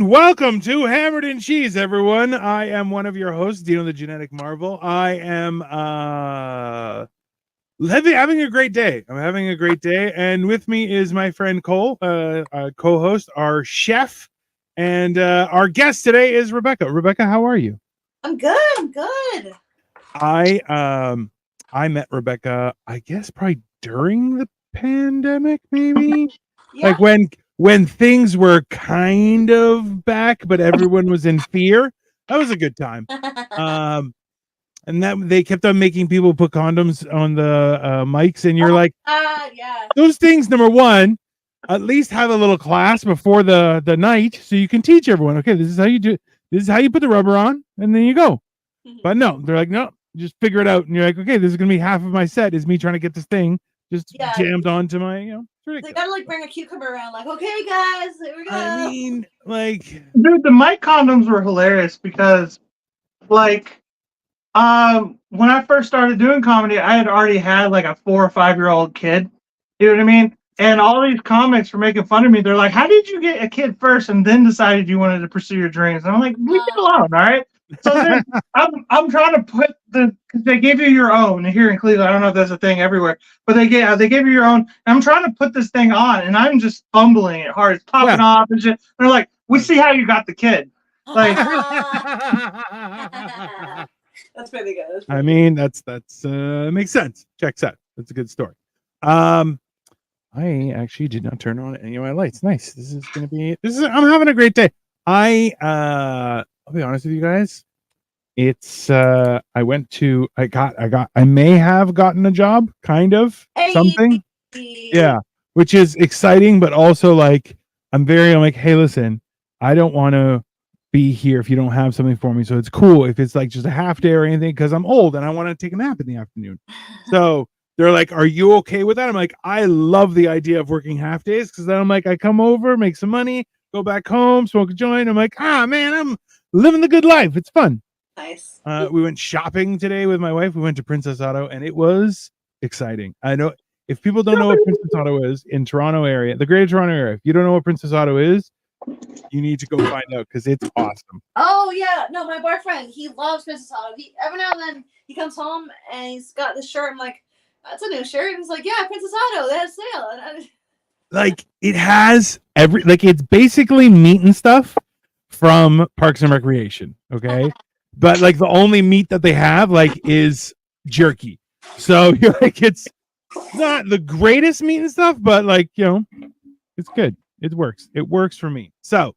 welcome to Hammered and Cheese, everyone. I am one of your hosts, Dino the Genetic Marvel. I am having a great day. I'm having a great day, and with me is my friend Cole, co-host, our chef, and our guest today is Rebecca. Rebecca, how are you? I'm good. I'm good. I met Rebecca, I guess, probably during the pandemic, maybe. Yeah. Like when things were kind of back, but everyone was in fear. That was a good time. And that they kept on making people put condoms on the mics, and you're like, yeah. those things. Number one, at least have a little class before the night, so you can teach everyone. Okay, this is how you do. This is how you put the rubber on, and then you go. But no, they're like, no, just figure it out. And you're like, okay, this is gonna be half of my set is me trying to get this thing just jammed onto my, They gotta like bring a cucumber around, like, okay, guys, here we go. I mean, like, dude, the mic condoms were hilarious because, like, when I first started doing comedy, I had already had like a 4 or 5 year old kid. You know what I mean? And all these comics were making fun of me. They're like, "How did you get a kid first and then decided you wanted to pursue your dreams?" And I'm like, "Leave it alone, all right." So then I'm trying to put because they gave you your own here in Cleveland. I don't know if that's a thing everywhere, but they gave you your own. And I'm trying to put this thing on, and I'm just fumbling it hard. It's popping off and shit. And they're like, "We see how you got the kid." Like, that's pretty good. I mean, that's makes sense. Checks out. That's a good story. I actually did not turn on any of my lights. Nice. I'm having a great day. I'll be honest with you guys. It's I may have gotten a job, kind of something. Yeah, which is exciting, but also like I'm like, hey, listen, I don't want to be here if you don't have something for me. So it's cool if it's like just a half day or anything, because I'm old and I want to take a nap in the afternoon. So they're like, are you okay with that? I'm like, I love the idea of working half days, because then I'm like, I come over, make some money, go back home, smoke a joint. I'm like, man, I'm living the good life. It's fun. Nice. We went shopping today with my wife. We went to Princess Auto, and it was exciting. I know if people don't know what Princess Auto is in Toronto area, the Greater Toronto area, if you don't know what Princess Auto is, you need to go find out, because it's awesome. Oh yeah, no, my boyfriend, he loves Princess Auto. He every now and then he comes home and he's got this shirt. I'm like, that's a new shirt. And he's like, yeah, Princess Auto, they had a sale. Like, it has it's basically meat and stuff from Parks and Recreation, okay? But like the only meat that they have is jerky. So you're like, it's not the greatest meat and stuff, but it's good. It works. It works for me. So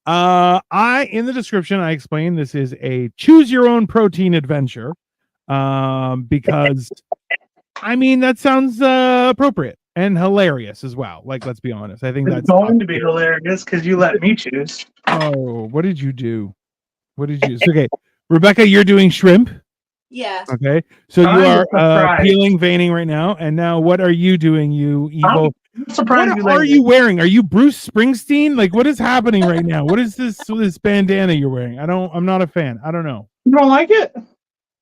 in the description I explained this is a choose your own protein adventure. Because I mean, that sounds appropriate and hilarious as well. Like, let's be honest. I think it's that's going to be hilarious because you let me choose. Oh, what did you do? Okay, Rebecca, you're doing shrimp. Yeah. Okay, so you are peeling, veining right now. And now, what are you doing? You evil. I'm surprised. What are you wearing? Are you Bruce Springsteen? Like, what is happening right now? What is this bandana you're wearing? I'm not a fan. I don't know. You don't like it?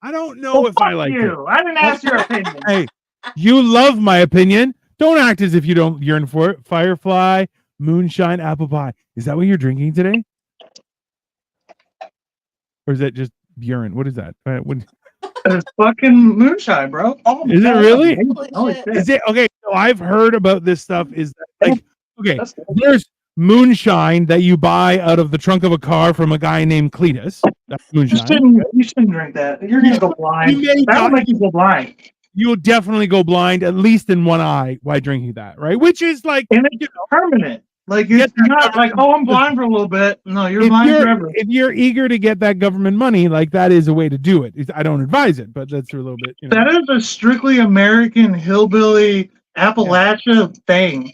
I don't know if I like it. I didn't ask your opinion. Hey, you love my opinion. Don't act as if you don't yearn for it. Firefly, moonshine, apple pie. Is that what you're drinking today? Or is that just urine? What is that? It's fucking moonshine, bro. Oh, is it really? Is it okay? So I've heard about this stuff. Is that okay? There's moonshine that you buy out of the trunk of a car from a guy named Cletus. That's moonshine. You shouldn't drink that. You're gonna go blind. That'll make you go blind. You'll definitely go blind, at least in one eye, while drinking that, right? Which is like, and it's permanent. Like, it's not like, oh, I'm blind for a little bit. No, you're blind forever. If you're eager to get that government money, like, that is a way to do it. I don't advise it, but that's a little bit. That is a strictly American hillbilly Appalachia thing.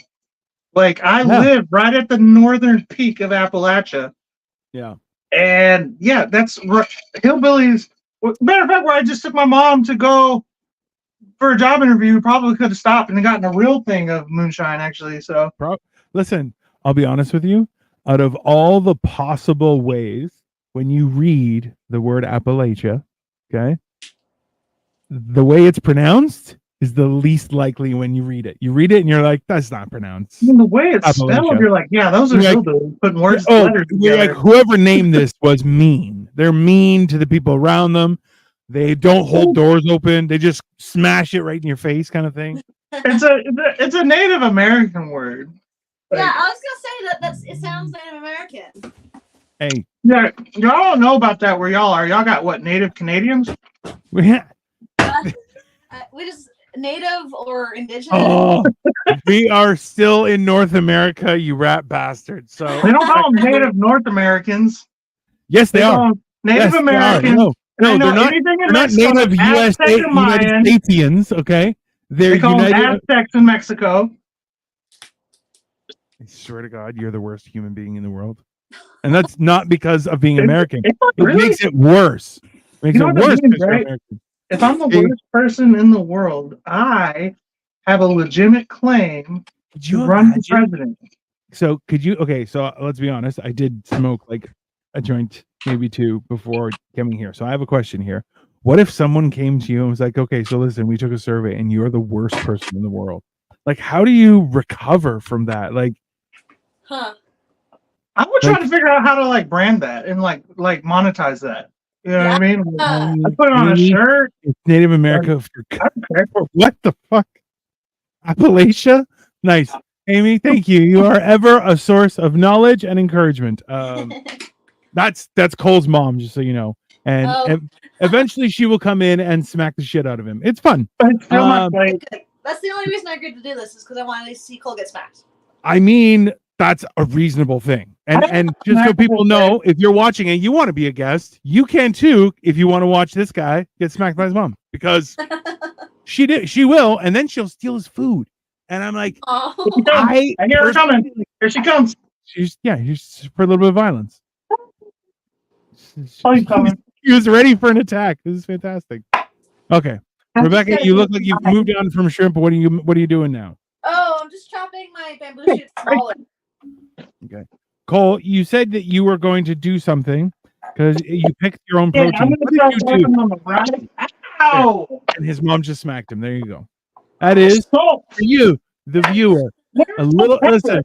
Like, I live right at the northern peak of Appalachia. Yeah. And that's hillbillies. Matter of fact, where I just took my mom to go for a job interview, probably could have stopped and gotten a real thing of moonshine, actually. So, listen, I'll be honest with you. Out of all the possible ways, when you read the word Appalachia, okay, the way it's pronounced is the least likely when you read it. You read it and you're like, that's not pronounced. I mean, the way it's spelled, Appalachia. you're like, yeah, those are You're like, hillbillies putting words oh, letters we're like, together. whoever named this was mean. They're mean to the people around them. They don't hold doors open. They just smash it right in your face, kind of thing. It's a Native American word. Yeah, I was gonna say that it sounds Native American. Hey, Yeah, y'all don't know about that where y'all are. Y'all got what, Native Canadians? we just Native or Indigenous. oh, we are still in North America, you rat bastard. So They don't call them Native North Americans. yes, they call are. them Native Yes, Americans. No, I know they're not. anything in They're not Mexico native that's USA, Aztec and United Mayan. Statesians. Okay, they're They call them United. Aztecs in Mexico. I swear to God, you're the worst human being in the world, and that's not because of being American. It's not It really. makes it worse. It makes You know it what I worse mean, because you're right? American. If I'm the Hey. worst person in the world, I have a legitimate claim Could to you run for imagine? president. So could you? Okay, so let's be honest. I did smoke like a joint, maybe two, before coming here. So I have a question here. What if someone came to you and was like, "Okay, so listen, we took a survey, and you're the worst person in the world. Like, how do you recover from that? Like, Huh. I would try to figure out how to like brand that and like monetize that. You know what I mean? I put it on a shirt. It's Native America for what the fuck? Appalachia? Nice. Amy, thank you. You are ever a source of knowledge and encouragement. That's Cole's mom, just so you know. And eventually she will come in and smack the shit out of him. It's fun. It's still not like, that's the only reason I agreed to do this is because I wanted to see Cole get smacked. I mean, that's a reasonable thing. And just so people know, if you're watching and you want to be a guest, you can too if you want to watch this guy get smacked by his mom. Because she will, and then she'll steal his food. And I'm like, I hear her coming. Here she comes. She's for a little bit of violence. Oh, he's coming. He was ready for an attack. This is fantastic. Okay, Rebecca, you look like you've moved on from shrimp. What are you doing now? Oh, I'm just chopping my bamboo shoots smaller. Okay, Cole, you said that you were going to do something because you picked your own protein. I'm What did gonna you start do? working on the right. Ow! And his mom just smacked him. There you go. That is for you, the viewer. A little listen.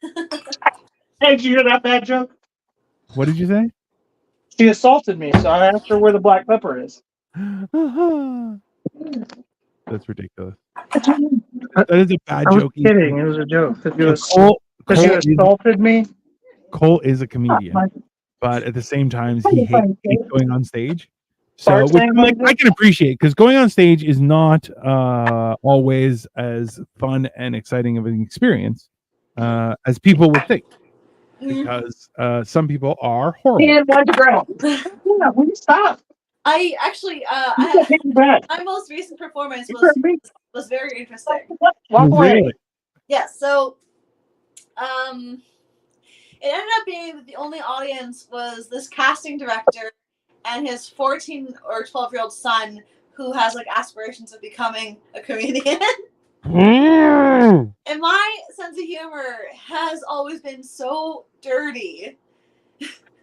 Hey, did you hear that bad joke? What did you say? She assaulted me, so I asked her where the black pepper is. That's ridiculous. That is a bad I was joke. kidding. It was a joke. Because Cole you assaulted me. Cole is a comedian, but at the same time, he hates going on stage. So which I can appreciate, because going on stage is not always as fun and exciting of an experience as people would think, because some people are horrible. And one to grow. Yeah, will you stop? I actually, my most recent performance was very interesting. Walk away. Yeah, so it ended up being that the only audience was this casting director and his 14 or 12-year-old son, who has like aspirations of becoming a comedian. And my sense of humor has always been so dirty.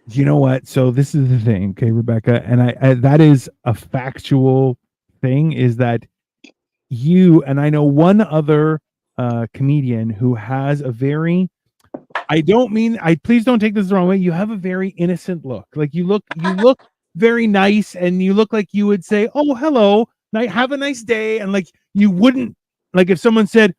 You know what? So this is the thing, okay, Rebecca, and I that is a factual thing, is that you and I know one other comedian who has a very, please don't take this the wrong way, you have a very innocent look. Like you look very nice, and you look like you would say, "Oh, hello, have a nice day," and like you wouldn't, like if someone said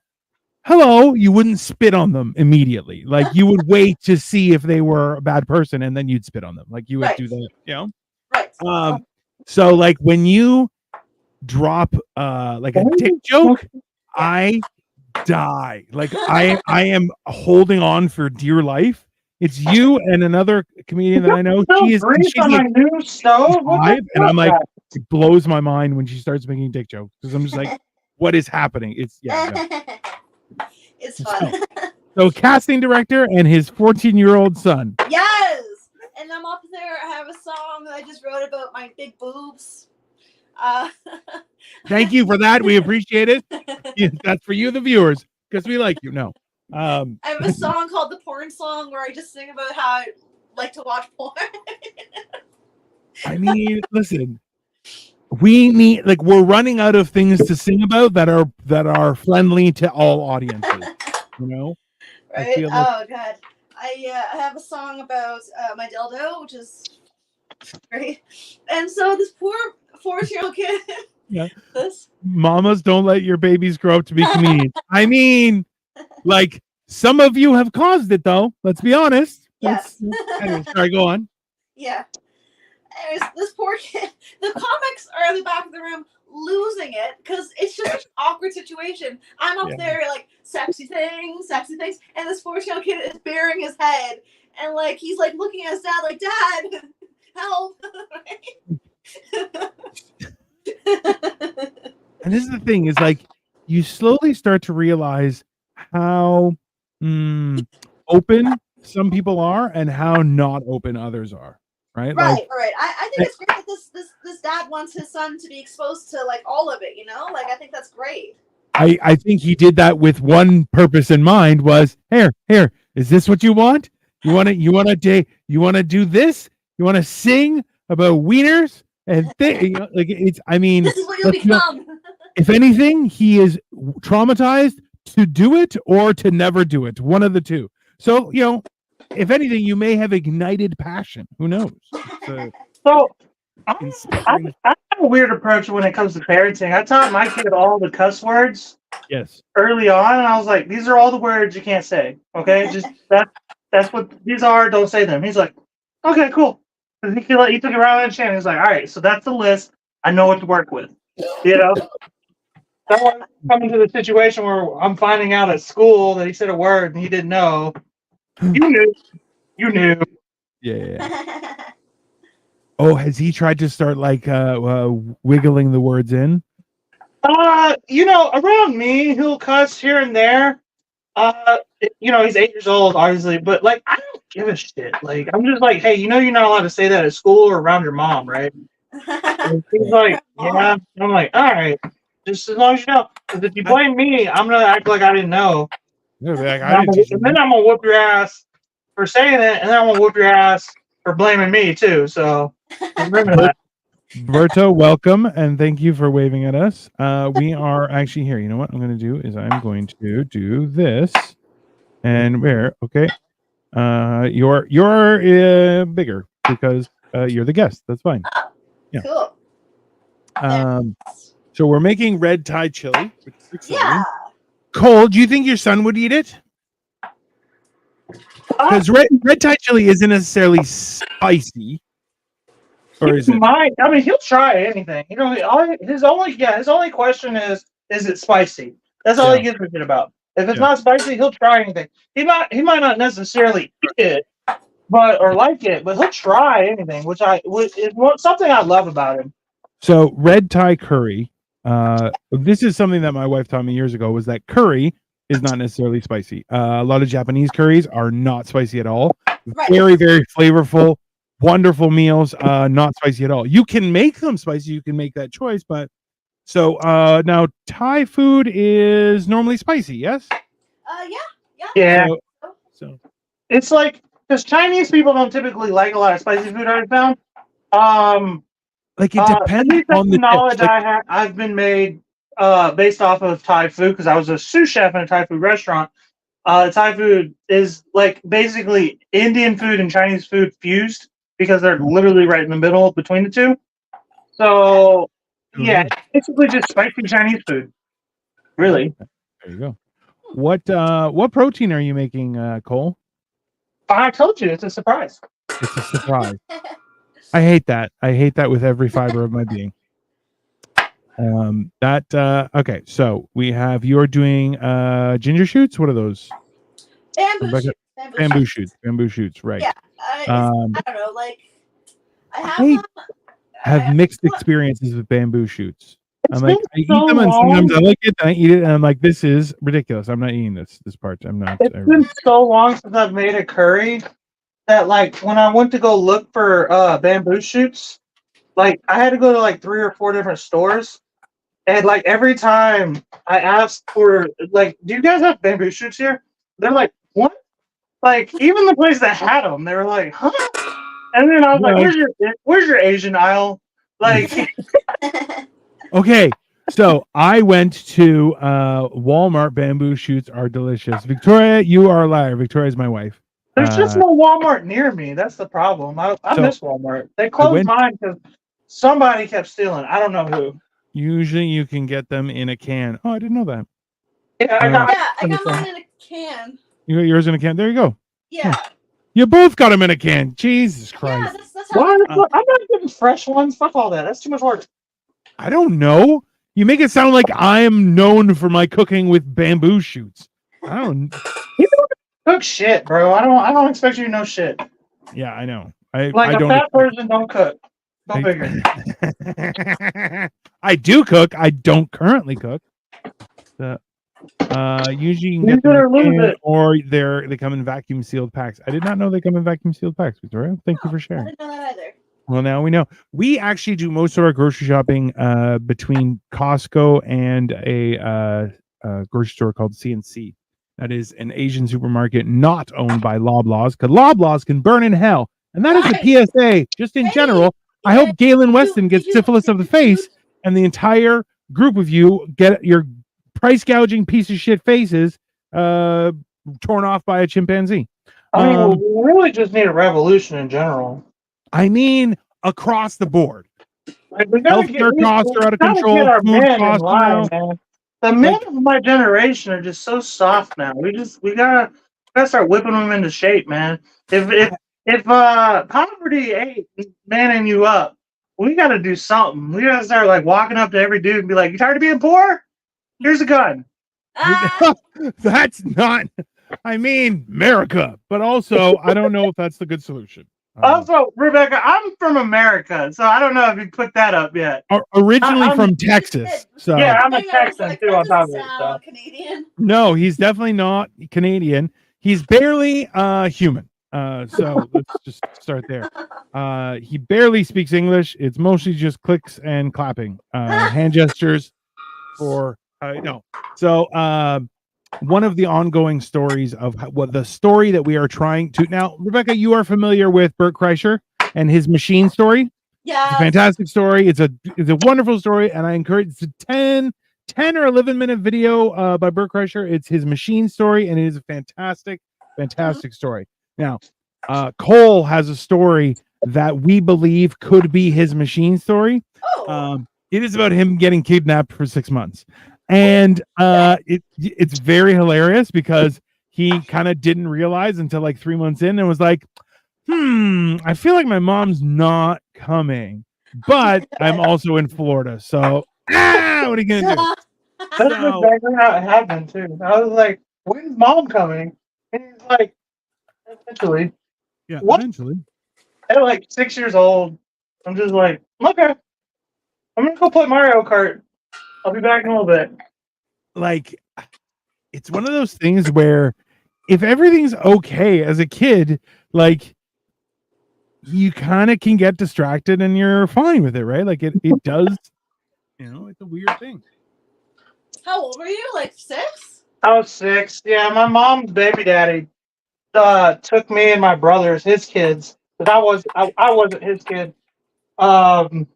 hello, you wouldn't spit on them immediately. Like you would wait to see if they were a bad person, and then you'd spit on them. Like you would do that, you know? Right. So like when you drop like a dick joke, I die. Like I am holding on for dear life. It's you and another comedian that I know. She's like new stove, 5, and I'm like, it blows my mind when she starts making dick jokes, because I'm just like, what is happening? It's it's fun. So casting director and his 14-year-old son. Yes, and I'm up there. I have a song that I just wrote about my big boobs. Thank you for that. We appreciate it. Yeah, that's for you, the viewers, because we like you. No. I have a song called The Porn Song where I just sing about how I like to watch porn. I mean, listen, we need like we're running out of things to sing about that are friendly to all audiences. You know, I Right? feel like Oh god. I have a song about my dildo, which is great. And so this poor 14-year-old kid. yeah, This. mamas don't let your babies grow up to be comedians. I mean, like some of you have caused it though. Let's be honest. Yes. Anyway, sorry, go on. Yeah. Anyways, this poor kid. The comics are in the back of the room losing it because it's just an awkward situation. I'm up Yeah. there like sexy things, and this 14-year-old kid is burying his head, and like he's like looking at his dad like, "Dad, help!" And this is the thing is like you slowly start to realize how open some people are and how not open others are. Right? Right. I think it's great that this dad wants his son to be exposed to like all of it. You know, like I think that's great. I think he did that with one purpose in mind was here, is this what you want? You want to do this? You want to sing about wieners and like it's I mean This is what you'll become. If anything, he is traumatized to do it or to never do it. One of the two. So, if anything, you may have ignited passion. Who knows? So I have a weird approach when it comes to parenting. I taught my kid all the cuss words early on, and I was like, these are all the words you can't say. Okay, just that's what these are. Don't say them. He's like, okay, cool. And he took it around and chin. He's like, all right, so that's the list. I know what to work with. So I'm coming to the situation where I'm finding out at school that he said a word and he didn't know. You knew. Yeah. Oh, has he tried to start like wiggling the words in? Around me, he'll cuss here and there. He's 8 years old, obviously, but like I don't give a shit. Like I'm just like, hey, you're not allowed to say that at school or around your mom, right? And he's like, yeah. I'm like, all right, just as long as you know. Because if you blame me, I'm gonna act like I didn't know. Yeah, like, and then I'm gonna whoop your ass for saying it, and then I'm gonna whoop your ass for blaming me too. So remember that. Berto, welcome and thank you for waving at us. We are actually here. You know what I'm going to do is I'm going to do this, and okay, you're bigger because you're the guest. That's fine. Yeah. Cool. So we're making red Thai chili, which is exciting. Yeah. Cole, do you think your son would eat it? Because red Thai chili isn't necessarily spicy. Or is it? I mean, he'll try anything. His only question is it spicy? That's all he gives a shit about. If it's not spicy, he'll try anything. He might not necessarily eat it, or like it, but he'll try anything, which is something I love about him. So red Thai curry. This is something that my wife taught me years ago. Was that curry is not necessarily spicy. A lot of Japanese curries are not spicy at all. Right. Very, very flavorful. Wonderful meals, not spicy at all. You can make them spicy. You can make that choice, but so now Thai food is normally spicy, yes? Yeah. So it's like because Chinese people don't typically like a lot of spicy food. I've found. Like it depends on the knowledge I've been made based off of Thai food because I was a sous chef in a Thai food restaurant. Thai food is like basically Indian food and Chinese food fused. Because they're literally right in the middle between the two. So, yeah, basically just spicy Chinese food. Really. There you go. What protein are you making, Cole? I told you, it's a surprise. It's a surprise. I hate that. I hate that with every fiber of my being. Okay, so you're doing ginger shoots? What are those? Bamboo shoots, right. Yeah. I don't know, like I have mixed experiences with bamboo shoots. I'm like, I eat them and sometimes I like it, and I eat it, and I'm like, this is ridiculous. I'm not eating this part. I'm not. It's been so long since I've made a curry that, like, when I went to go look for bamboo shoots, like, I had to go to like 3 or 4 different stores, and like every time I asked for, like, do you guys have bamboo shoots here? They're like, what? Like, even the place that had them, they were like, huh? And then I was like, where's your Asian aisle? Like, Okay, so I went to Walmart. Bamboo shoots are delicious. Victoria, you are a liar. Victoria is my wife. There's just no Walmart near me. That's the problem. I So, miss Walmart. They I closed went. mine because somebody kept stealing. I don't know who. Usually, you can get them in a can. Oh, I didn't know that. Yeah, I got mine in a can. You got yours in a can. There you go. Yeah. You both got them in a can. Jesus Christ. Yeah, that's how Why? I'm not getting fresh ones. Fuck all that. That's too much work. I don't know. You make it sound like I am known for my cooking with bamboo shoots. I don't. You don't cook shit, bro. I don't expect you to know shit. Yeah, I know. I Like a don't. fat person don't cook. Go figure. I do cook. I don't currently cook. Usually you can get them in a can, or they come in vacuum sealed packs. I did not know they come in vacuum sealed packs, Victoria. Thank you for sharing. I didn't know that either. Well, now we know. We actually do most of our grocery shopping between Costco and a grocery store called CNC. That is an Asian supermarket not owned by Loblaws, because Loblaws can burn in hell. And that is a PSA, just in general. I hope Galen Weston gets syphilis of the face, and the entire group of you get your price gouging piece of shit faces torn off by a chimpanzee. I mean, we really just need a revolution in general. I mean, across the board. Like, we gotta healthcare costs are out of control. Get our Food men costs in line, now. man. The men of my generation are just so soft now. We gotta start whipping them into shape, man. If poverty ain't manning you up, we gotta do something. We gotta start like walking up to every dude and be like, "You tired of being poor? Here's a gun." That's not. I mean, America, but also I don't know if that's the good solution. Also, Rebecca, I'm from America, so I don't know if you put that up yet. Originally from Texas, so yeah, I'm a Texan too. On top of it, so. Canadian. No, he's definitely not Canadian. He's barely human. So let's just start there. He barely speaks English. It's mostly just clicks and clapping, hand gestures. For no, so one of the ongoing stories of what the story that we are trying to now, Rebecca, you are familiar with Bert Kreischer and his machine story. Yeah, it's a fantastic story. It's a wonderful story, and I encourage. It's a 10 or 11-minute video by Bert Kreischer. It's his machine story, and it is a fantastic story. Now, Cole has a story that we believe could be his machine story. It is about him getting kidnapped for 6 months. And it's very hilarious because he kind of didn't realize until like 3 months in and was like, I feel like my mom's not coming, but I'm also in Florida. So what are you going to do? That's exactly how it happened too. I was like, when's mom coming? And he's like, eventually. Yeah, eventually. At like 6 years old, I'm just like, okay, I'm going to go play Mario Kart. I'll be back in a little bit. Like, it's one of those things where if everything's okay as a kid, like, you kind of can get distracted and you're fine with it, right? Like, it does, it's a weird thing. How old were you? Like 6? I was 6. Yeah, my mom's baby daddy took me and my brothers, his kids, because I wasn't his kid. And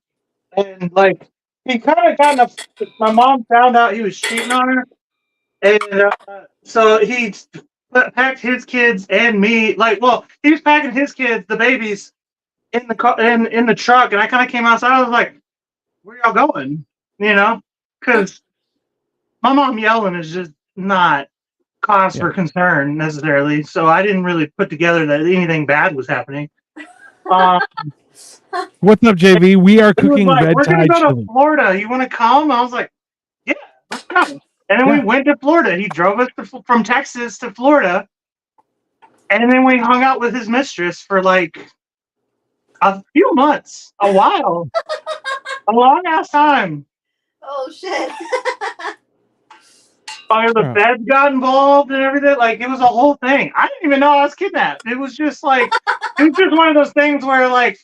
like, he kind of my mom found out he was cheating on her, and so he packed his kids and me. Like, well, he was packing his kids, the babies, in the car, in the truck, and I kind of came outside. I was like, "Where y'all going?" Because my mom yelling is just not cause for concern necessarily. So I didn't really put together that anything bad was happening. What's up, JV? We are cooking like, red we're tide gonna go chili. to Florida. You want to come? I was like, yeah, let's go. And then we went to Florida. He drove us from Texas to Florida, and then we hung out with his mistress for like a few months, a while, a long ass time. Oh shit! The feds got involved and everything. Like, it was a whole thing. I didn't even know I was kidnapped. It was just like, it was just one of those things where like,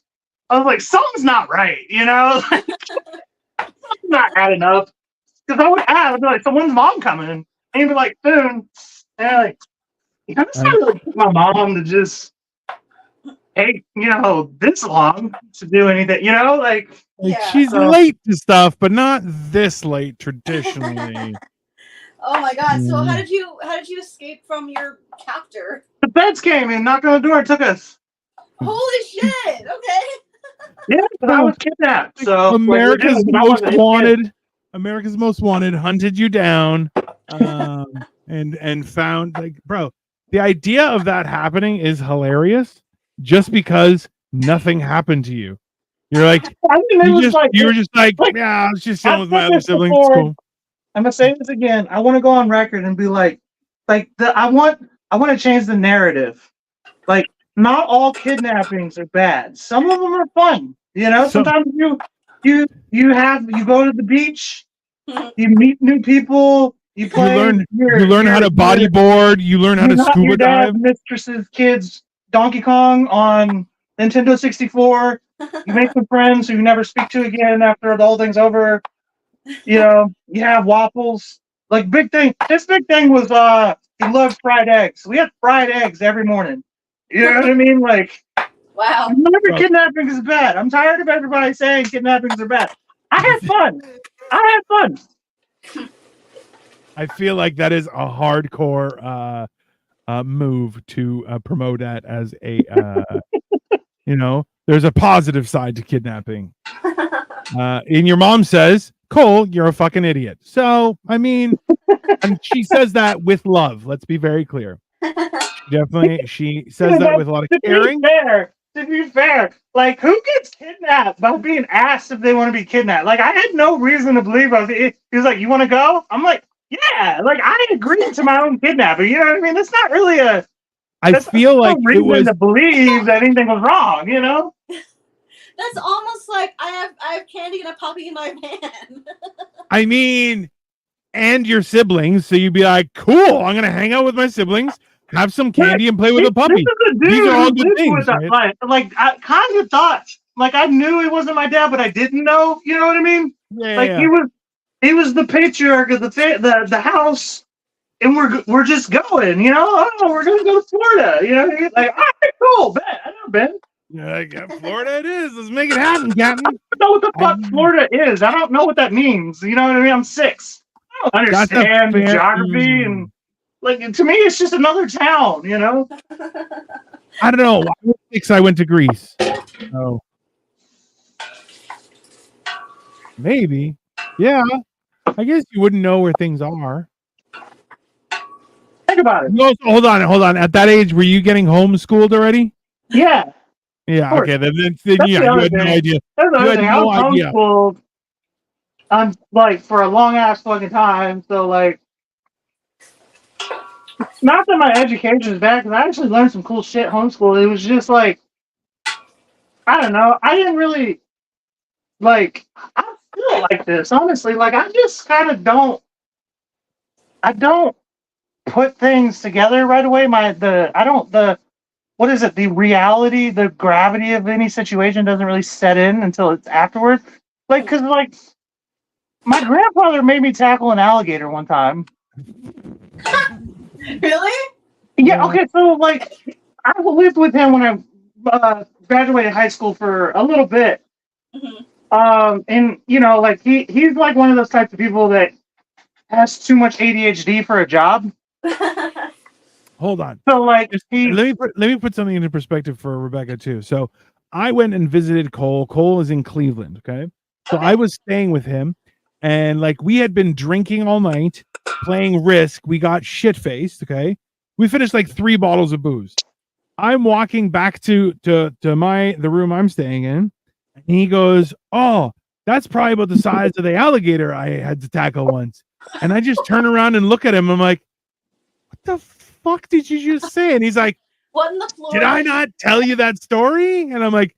I was like, something's not right, something's not adding up. Because I'd be like, so when's mom coming? And he'd be like, soon. And I'm like, I just really pick my mom to just take, this long to do anything, like, Like Yeah. she's So- late to stuff, but not this late traditionally. Oh my god! So Mhm. how did you escape from your captor? the feds came and knocked on the door and took us. Holy shit! Okay. Yeah, but I was kidnapped. So America's legitimately, I most wasn't his kid. wanted. America's most wanted hunted you down, and found like, bro. The idea of that happening is hilarious, just because nothing happened to you. You're like, I mean, it was like you were just like, like, yeah, I was just chilling I've with my said other this siblings. before. Cool. I'm gonna say this again. I want to go on record and be like I want to change the narrative. Like, not all kidnappings are bad. Some of them are fun. Sometimes you go to the beach, you meet new people, you play. You learn how to bodyboard. You learn how to not scuba your dive. dad's mistress's kids Donkey Kong on Nintendo 64. You make some friends who you never speak to again after the whole thing's over. You have waffles. Like, big thing. This big thing was he loved fried eggs. We had fried eggs every morning. You know what I mean? Like, Wow. never kidnapping is bad. I'm tired of everybody saying kidnappings are bad. I had fun. I feel like that is a hardcore move to promote that as a there's a positive side to kidnapping. And your mom says, Cole, you're a fucking idiot. So I mean, and she says that with love. Let's be very clear. She says that with a lot of caring. To be fair, like, who gets kidnapped by being asked if they want to be kidnapped? Like, I had no reason to believe he was like, you want to go? I'm like, yeah. Like, I agreed to my own kidnapping. You know what I mean? That's not really I feel like no reason it was to believe that anything was wrong. That's almost like I have candy and a puppy in my van. I mean, and your siblings. So you'd be like, cool, I'm gonna hang out with my siblings, have some candy, and play with a puppy. These are all good things. Right? Like, I kind of thought, like, I knew he wasn't my dad, but I didn't know. You know what I mean? Yeah, Like, he was the patriarch of the house, and we're just going. Oh, we're gonna go to Florida. Like, all right, cool, bet. I never been. Yeah, like, Florida it is. Let's make it happen, Captain. I don't know what the fuck Florida is. I don't know what that means. You know what I mean? I'm 6. I don't understand geography and, like, to me, it's just another town. I don't know. When I was 6, I went to Greece. So maybe, yeah. I guess you wouldn't know where things are. Think about it. No, hold on. At that age, were you getting homeschooled already? Yeah. Yeah. Okay. Then yeah, you had no idea. That's the You other had thing. no I was idea. homeschooled. I'm like, for a long ass fucking time. So, like, not that my education is bad, because I actually learned some cool shit homeschool. It was just like, I don't know. I didn't really like. I feel like this, honestly. Like, I just kind of don't. I don't put things together right away. What is it? The reality, the gravity of any situation doesn't really set in until it's afterwards. Like, because, like, my grandfather made me tackle an alligator one time. Really? Yeah, okay, so, like, I lived with him when I graduated high school for a little bit. Mm-hmm. And, like, he's, like, one of those types of people that has too much ADHD for a job. Hold on. So, like, let me put something into perspective for Rebecca too. So I went and visited Cole. Cole is in Cleveland. Okay. So I was staying with him, and, like, we had been drinking all night, playing Risk. We got shit faced. Okay. We finished like 3 bottles of booze. I'm walking back to the room I'm staying in, and he goes, "Oh, that's probably about the size of the alligator I had to tackle once." And I just turn around and look at him. I'm like, "What the fuck did you just say?" And he's like, What in the floor? "Did I not tell you that story?" And I'm like,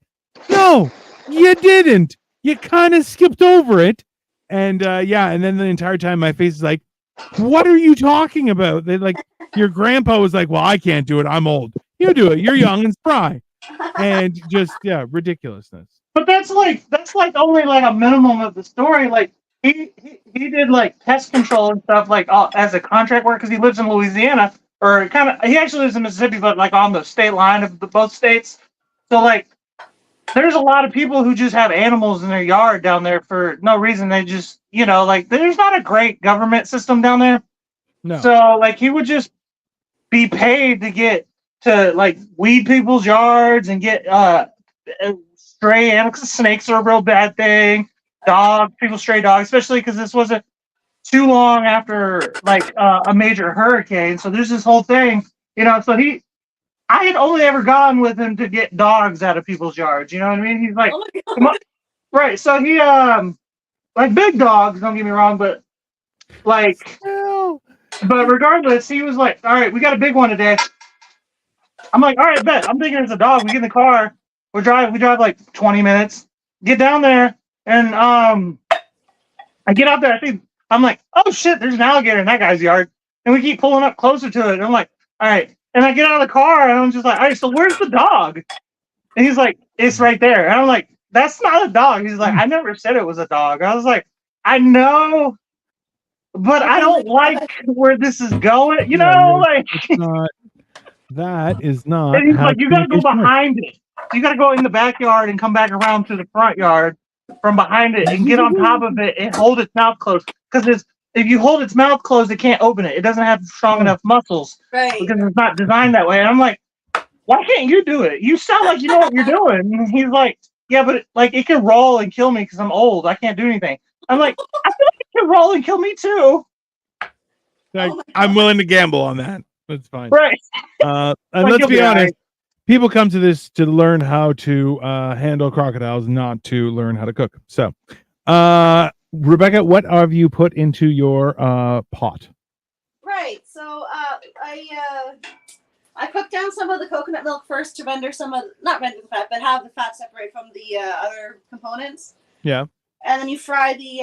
"No, you didn't. You kind of skipped over it." And yeah, and then the entire time my face is like, "What are you talking about?" They like, your grandpa was like, "Well, I can't do it. I'm old. You do it. You're young and spry." And just, yeah, ridiculousness. But that's like only like a minimum of the story. Like, he did, like, pest control and stuff, like, as a contract worker, because he lives in Louisiana, or he actually lives in Mississippi, but, like, on the state line of both states. So like, there's a lot of people who just have animals in their yard down there for no reason. They just, like, there's not a great government system down there. No. So like, he would just be paid to get to like weed people's yards and get stray animals. Snakes are a real bad thing. People stray dogs, especially because this wasn't too long after like a major hurricane. So there's this whole thing, So I had only ever gone with him to get dogs out of people's yards. You know what I mean? He's like, Oh my come on. Right. So he like big dogs. Don't get me wrong, but like, but regardless, he was like, all right, we got a big one today. I'm like, all right, bet. I'm thinking it's a dog. We get in the car. We drive like 20 minutes. Get down there, and I get out there. I'm like, oh shit, there's an alligator in that guy's yard, and we keep pulling up closer to it. And I'm like, all right, and I get out of the car, and I'm just like, all right, so where's the dog? And he's like, it's right there. And I'm like, that's not a dog. He's like, I never said it was a dog. I was like, I know, but I don't like where this is going. Like. It's not. That is not. And he's like, you got to go behind it. You got to go in the backyard and come back around to the front yard from behind it and get on top of it and hold its mouth closed. Because if you hold its mouth closed, it can't open it. It doesn't have strong enough muscles. Right. Because it's not designed that way. And I'm like, why can't you do it? You sound like you know what you're doing. And he's like, yeah, but it can roll and kill me because I'm old. I can't do anything. I'm like, I feel like it can roll and kill me too. Like, I'm willing to gamble on that. That's fine. Right. And let's be honest. People come to this to learn how to handle crocodiles, not to learn how to cook. So, Rebecca, what have you put into your pot? Right. So I cooked down some of the coconut milk first to not render the fat, but have the fat separate from the other components. Yeah. And then you fry the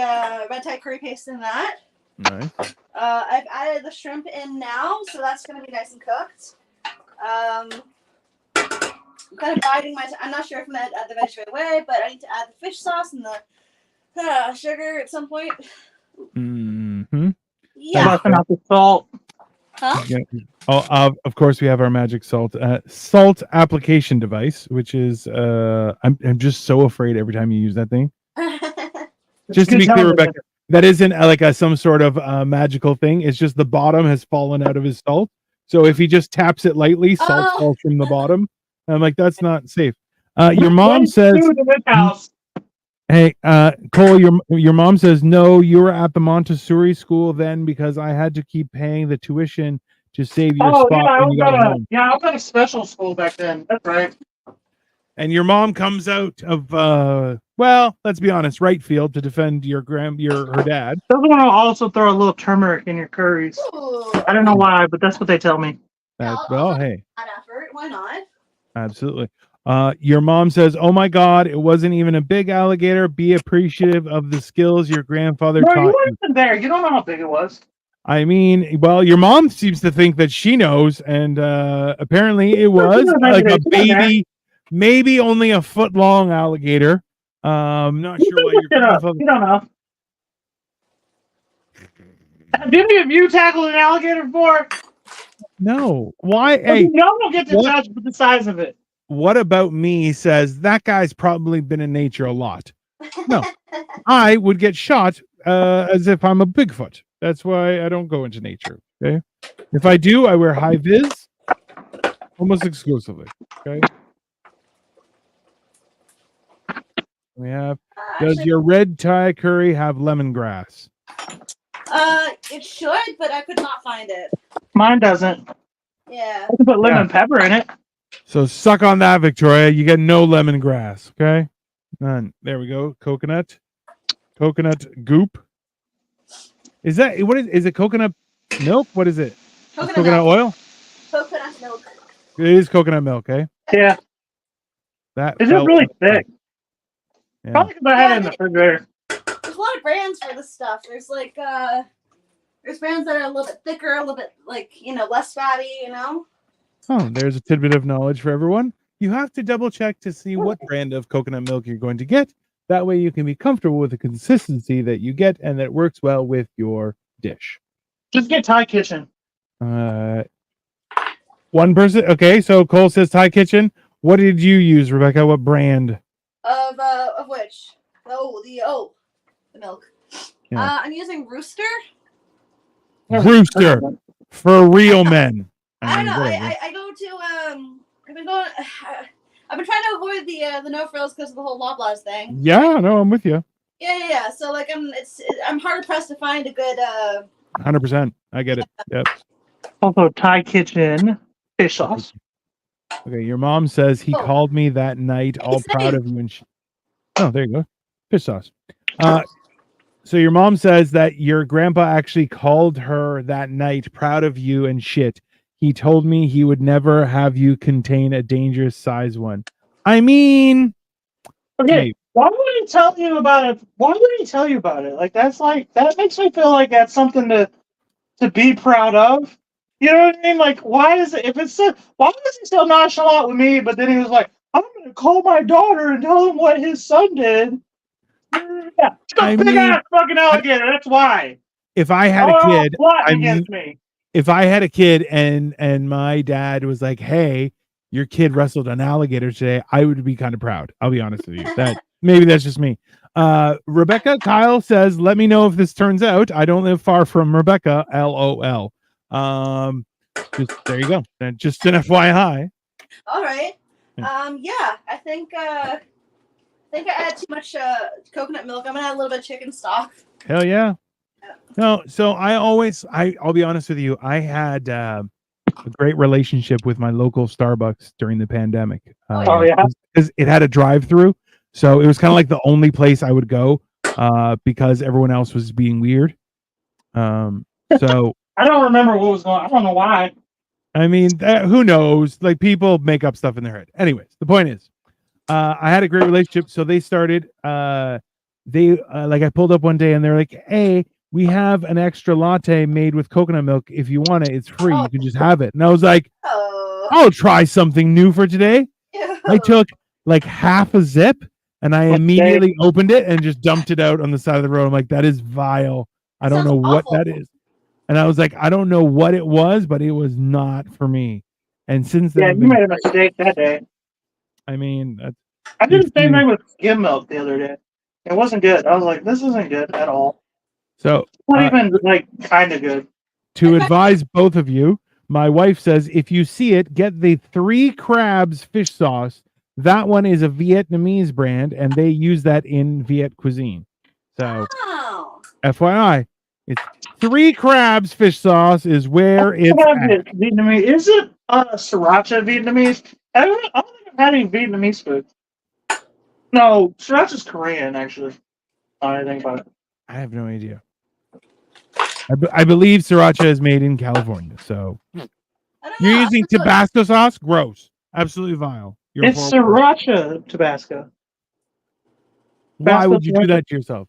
red Thai curry paste in that. Nice. I've added the shrimp in now, so that's going to be nice and cooked. I'm kind of biding my time. I'm not sure if I'm going to add the veg right away, but I need to add the fish sauce and the sugar at some point. Mm-hmm. Yeah. Busting out the salt. Huh? Yeah. Oh, of course, we have our magic salt application device, which is I'm just so afraid every time you use that thing. Just to be clear, Rebecca, that isn't like some sort of magical thing. It's just the bottom has fallen out of his salt. So if he just taps it lightly, salt falls from the bottom. And I'm like, that's not safe. Your mom says, hey, Cole, your mom says, no, you were at the Montessori school then because I had to keep paying the tuition to save your spot. I was at a special school back then. That's right. And your mom comes out of well, let's be honest, right field to defend her dad. Doesn't want to also throw a little turmeric in your curries. Ooh. I don't know why, but that's what they tell me. Hey. Effort. Why not? Absolutely. Your mom says, "Oh my God, it wasn't even a big alligator. Be appreciative of the skills your grandfather taught you." You weren't there. You don't know how big it was. I mean, well, your mom seems to think that she knows, and apparently it was like a baby, maybe only a foot long alligator. Not sure what your grandfather. You don't know. Have any of you tackled an alligator before? No. Why? Hey, no one gets to touch with the size of it. What about me says that guy's probably been in nature a lot? No, I would get shot as if I'm a Bigfoot. That's why I don't go into nature. Okay, if I do, I wear high vis almost exclusively. Okay. We have. Does your red Thai curry have lemongrass? It should, but I could not find it. Mine doesn't. Yeah. I can put lemon and pepper in it. So suck on that, Victoria. You get no lemongrass. Okay. None. There we go. Coconut goop. Is that what is it? Coconut milk? What is it? Coconut oil? Coconut milk. It is coconut milk, eh? Yeah. That is it really thick? Yeah. Probably because I had it in the refrigerator. There's a lot of brands for this stuff. There's like there's brands that are a little bit thicker, a little bit less fatty, Oh, there's a tidbit of knowledge for everyone. You have to double check to see what brand of coconut milk you're going to get. That way you can be comfortable with the consistency that you get and that it works well with your dish. Just get Thai Kitchen. One person. Okay, so Cole says Thai Kitchen. What did you use, Rebecca? What brand? Of which? The milk. Yeah. I'm using Rooster. Rooster for real men. I don't know. whatever. I go to I've been going. I've been trying to avoid the no frills because of the whole Loblaws thing. Yeah, no, I'm with you. Yeah. So like I'm hard pressed to find a good 100%. I get it. Yep. Also, Thai Kitchen fish sauce. Okay, your mom says he called me that night, all proud of you and oh, there you go. Fish sauce. So your mom says that your grandpa actually called her that night, proud of you and shit. He told me he would never have you contain a dangerous size one. I mean, Okay, hey, why would he tell you about it? Why would he tell you about it? Like that makes me feel like that's something to be proud of. You know what I mean? Like, why is it? If it's why was he so nonchalant with me? But then he was like, "I'm gonna call my daughter and tell him what his son did." Yeah, I big mean, ass fucking alligator. That's why. if I had a kid, plotting against me. if I had a kid and my dad was like, "Hey, your kid wrestled an alligator today," I would be kind of proud. I'll be honest with you. That maybe that's just me. Rebecca Kyle says, "Let me know if this turns out. I don't live far from Rebecca. LOL." Just there you go. And just an FYI. All right. Yeah. I think I add too much coconut milk. I'm gonna add a little bit of chicken stock. Hell yeah. No, so I'll be honest with you. I had a great relationship with my local Starbucks during the pandemic. Because it had a drive-through, so it was kind of like the only place I would go because everyone else was being weird. So I don't remember what was going on. I don't know why. I mean, who knows? Like, people make up stuff in their head. Anyways, the point is, I had a great relationship. So they started, like, I pulled up one day and they're like, "Hey, we have an extra latte made with coconut milk. If you want it, it's free. You can just have it." And I was like, "I'll try something new for today." I took like half a zip and I immediately opened it and just dumped it out on the side of the road. I'm like, "That is vile. I don't know what that is." And I was like, I don't know what it was, but it was not for me. And since then, you made a mistake that day. I mean, I did the same thing with skim milk the other day. It wasn't good. I was like, this isn't good at all. So, not even like kind of good. To advise both of you, my wife says if you see it, get the 3 Crabs fish sauce. That one is a Vietnamese brand, and they use that in Viet cuisine. So, FYI, it's 3 Crabs fish sauce is where it's at. Vietnamese. Is it sriracha Vietnamese? I don't think I've had any Vietnamese food. No, sriracha's Korean, actually. I think about it. I have no idea. I believe sriracha is made in California. So you're using Tabasco sauce? Gross. Absolutely vile. It's sriracha Tabasco. Why would you do that to yourself?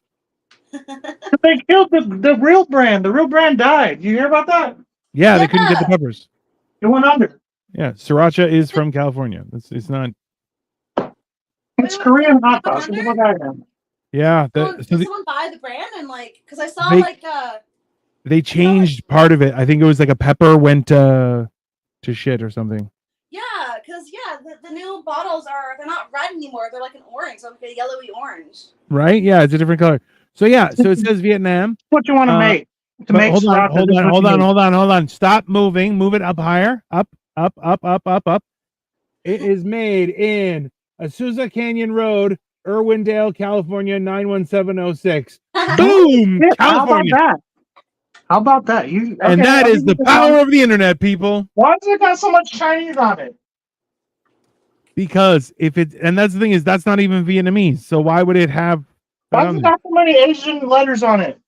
They killed the real brand. The real brand died. You hear about that? Yeah, they couldn't get the peppers. It went under. Yeah, sriracha is from California. It's not. It's Korean hot sauce. Yeah. Did someone buy the brand and because I saw they changed part of it. I think it was like a pepper went to shit or something. Yeah, because the new bottles they're not red anymore. They're like an orange, so like a yellowy orange. Right? Yeah, it's a different color. So yeah, so it says Vietnam. What you want to make? Hold on. Stop moving. Move it up higher. Up. It is made in Azusa Canyon Road, Irwindale, California, 91706. Boom! California. How about that? And that is the power of the internet, people. Why does it got so much Chinese on it? Because and that's the thing is that's not even Vietnamese. So why would it have? Why does it got so many Asian letters on it?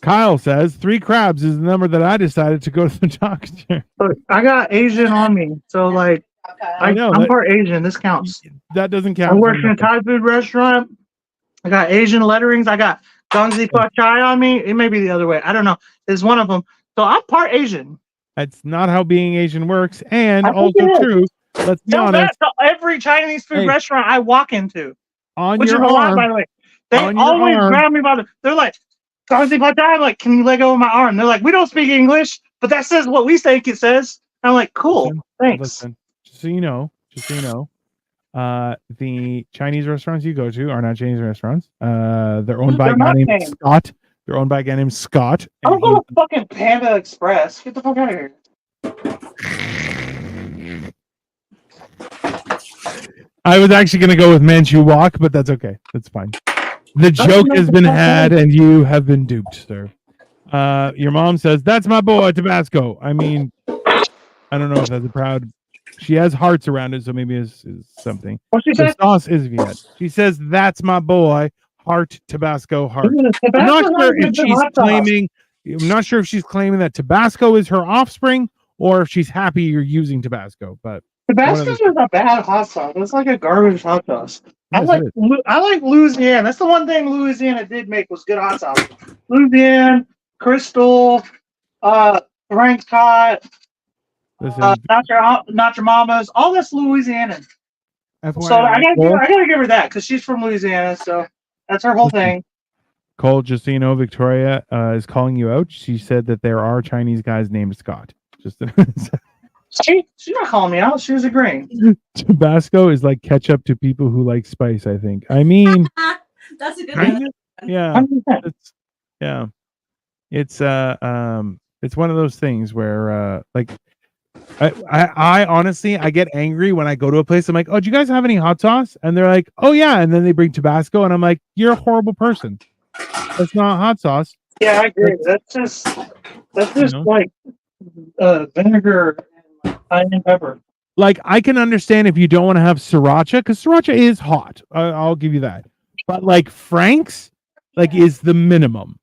Kyle says 3 Crabs is the number that I decided to go to the doctor. I got Asian on me, so I know I'm part Asian. This counts. That doesn't count. I work in a Thai food restaurant. I got Asian letterings. I got Gongzi Pad Chai on me. It may be the other way. I don't know. It's one of them. So I'm part Asian. That's not how being Asian works. And also true. Let's be honest. To every Chinese food restaurant I walk into. Which is a lot, by the way. They always grab me by they're like, Gongzi Pad Chai. I'm like, can you let go of my arm? They're like, we don't speak English, but that says what we think it says. I'm like, cool. Thanks. Listen, just so you know, The Chinese restaurants you go to are not Chinese restaurants. They're owned by a They're guy not named named. Scott. They're owned by a guy named Scott. I And don't go to fucking Panda Express. Get the fuck out of here. I was actually going to go with Manchu Walk, but that's okay. That's fine. The joke has been had, and you have been duped, sir. Your mom says, "That's my boy, Tabasco." I mean, I don't know if that's a proud. She has hearts around it, so maybe it's something. What she The said? sauce is Viet. She says, "That's my boy, heart, Tabasco, heart." I'm not Tabasco's sure not if good she's hot sauce. claiming. I'm not sure if she's claiming that Tabasco is her offspring, or if she's happy you're using Tabasco. But Tabasco's is a bad hot sauce. It's like a garbage hot sauce. Yes, I like Louisiana. That's the one thing Louisiana did make was good hot sauce. Louisiana, Crystal, Frank's Hot, listen, Not Your Mama's. All that's Louisiana. FYI, So I gotta give her that because she's from Louisiana. So that's her whole thing. Cole, just so you know, Victoria is calling you out. She said that there are Chinese guys named Scott. Just She's not calling me out. She was agreeing. Tabasco is like ketchup to people who like spice. I think. I mean, That's a good kind one. of, yeah, 100%. it's one of those things where like I honestly I get angry when I go to a place. I'm like, oh, do you guys have any hot sauce? And they're like, oh yeah, and then they bring Tabasco, and I'm like, you're a horrible person. That's not hot sauce. Yeah, I agree. That's just like vinegar and cayenne pepper. Like I can understand if you don't want to have sriracha, because sriracha is hot. I'll give you that. But like Frank's, like is the minimum.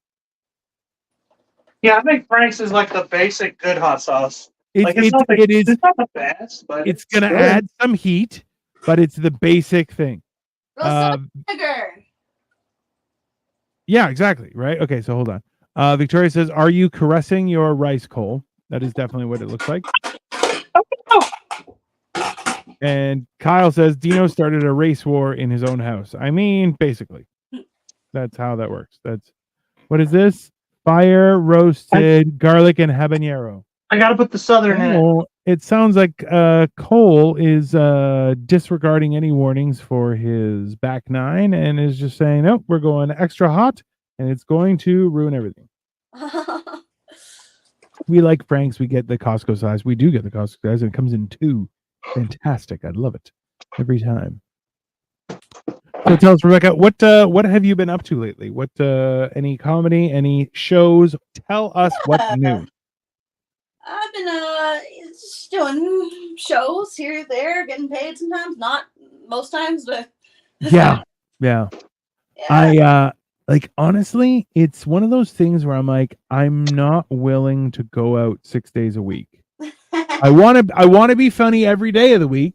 Yeah, I think Frank's is like the basic good hot sauce. It's not the best, but it's gonna good. add some heat, but it's the basic thing. Vinegar. Yeah, exactly. Right. Okay, so hold on. Victoria says, "Are you caressing your rice, Cole?" That is definitely what it looks like. And Kyle says Dino started a race war in his own house. I mean, basically, that's how that works. That's what is this? Fire roasted garlic and habanero. I gotta put the southern in it. Oh, it sounds like Cole is disregarding any warnings for his back nine and is just saying, "Nope, we're going extra hot, and it's going to ruin everything." We like Frank's. We get the Costco size. We do get the Costco size, and it comes in 2. Fantastic. I love it every time. So tell us, Rebecca, what have you been up to lately? What any comedy, any shows? Tell us what's new. I've been just doing shows here or there, getting paid sometimes, not most times, but Yeah. yeah. I like honestly, it's one of those things where I'm like, I'm not willing to go out 6 days a week. I want to be funny every day of the week.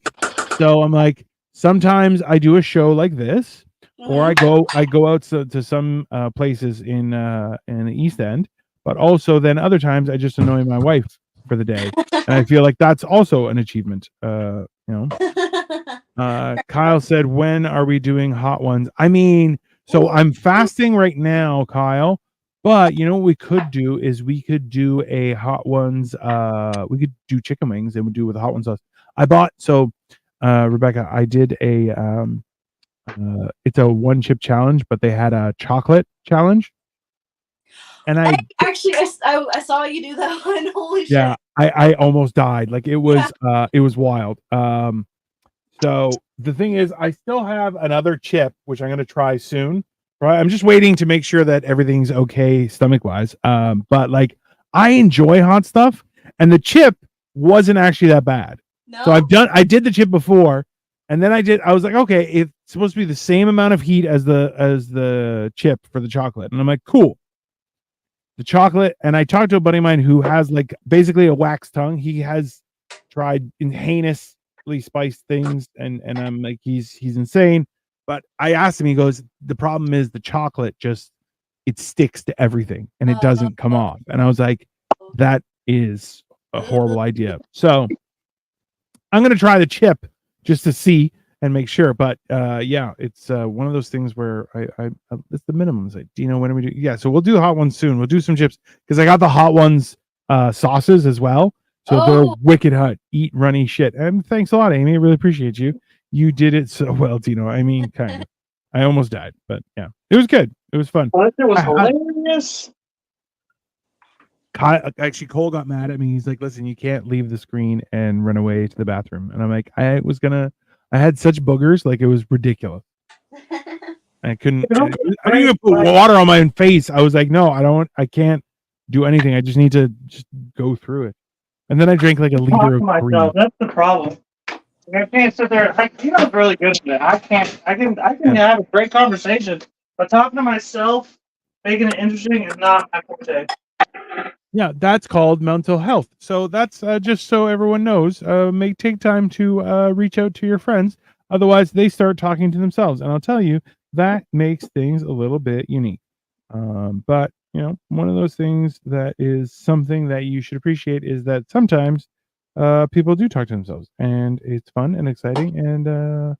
So I'm like, sometimes I do a show like this, or I go out to some places in the East End, but also then other times I just annoy my wife for the day, and I feel like that's also an achievement. You know. Kyle said, "When are we doing hot ones?" I mean, so I'm fasting right now, Kyle. But you know what we could do is we could do a hot ones. We could do chicken wings and we do it with a hot one sauce. I bought Rebecca. I did a it's a one chip challenge, but they had a chocolate challenge. And I saw you do that one. Holy shit! Yeah, I almost died. Like it was wild. So the thing is, I still have another chip which I'm going to try soon. Right, I'm just waiting to make sure that everything's okay stomach wise. But like I enjoy hot stuff, and the chip wasn't actually that bad. No? So I did the chip before, and then I was like, okay, it's supposed to be the same amount of heat as the chip for the chocolate, and I'm like, cool. The chocolate, and I talked to a buddy of mine who has like basically a wax tongue. He has tried heinously spiced things, and I'm like, he's insane. But I asked him, he goes, the problem is the chocolate it sticks to everything and it doesn't come off. And I was like, that is a horrible idea. So I'm going to try the chip just to see and make sure. But yeah, it's one of those things where I it's the minimum. It's like, do you know when we do? Yeah, so we'll do hot ones soon. We'll do some chips because I got the hot ones sauces as well. So they're wicked hot, eat runny shit. And thanks a lot, Amy. I really appreciate you. You did it so well, Tino. I mean, kind of. I almost died, but yeah, it was good. It was fun. Well, it was I- hilarious. Actually, Cole got mad at me. He's like, "Listen, you can't leave the screen and run away to the bathroom." And I'm like, "I was gonna." I had such boogers, like it was ridiculous. I couldn't. You know, I didn't even put water on my face. I was like, "No, I don't. I can't do anything. I just need to just go through it." And then I drank like a talk liter to of myself. cream. That's the problem. I can't sit there. You know, really good at it. I can't. I can have a great conversation, but talking to myself, making it interesting, is not my forte. Yeah, that's called mental health. So that's just so everyone knows. Take time to reach out to your friends. Otherwise, they start talking to themselves, and I'll tell you that makes things a little bit unique. But you know, one of those things that is something that you should appreciate is that sometimes people do talk to themselves, and it's fun and exciting. And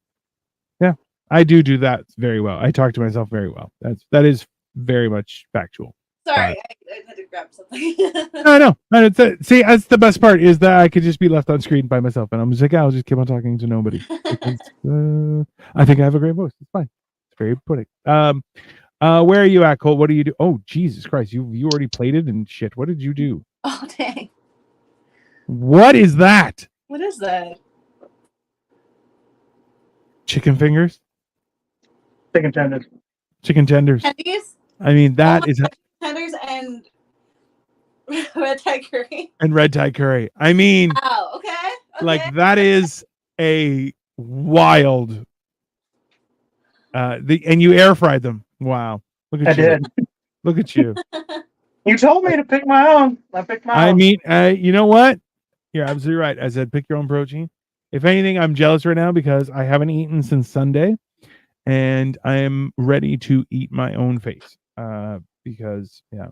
yeah, I do that very well. I talk to myself very well. That is very much factual. Sorry, I had to grab something. I know. See, that's the best part is that I could just be left on screen by myself, and I'm just like, I'll just keep on talking to nobody. Because, I think I have a great voice. It's fine. It's very pudding. Where are you at, Cole? What do you do? Oh, Jesus Christ! You already plated and shit. What did you do? Oh dang! What is that? What is that? Chicken fingers? Chicken tenders. Chicken tenders. Tendies? I mean, that is Tenders and red Thai curry. and red Thai curry. I mean, Oh, okay. like that is a wild. And you air fried them. Wow, look at I you. did. Look at you. You told me to pick my own. I picked my I own. mean, you know what? You're absolutely right. I said pick your own protein. If anything, I'm jealous right now because I haven't eaten since Sunday, and I am ready to eat my own face. Because yeah.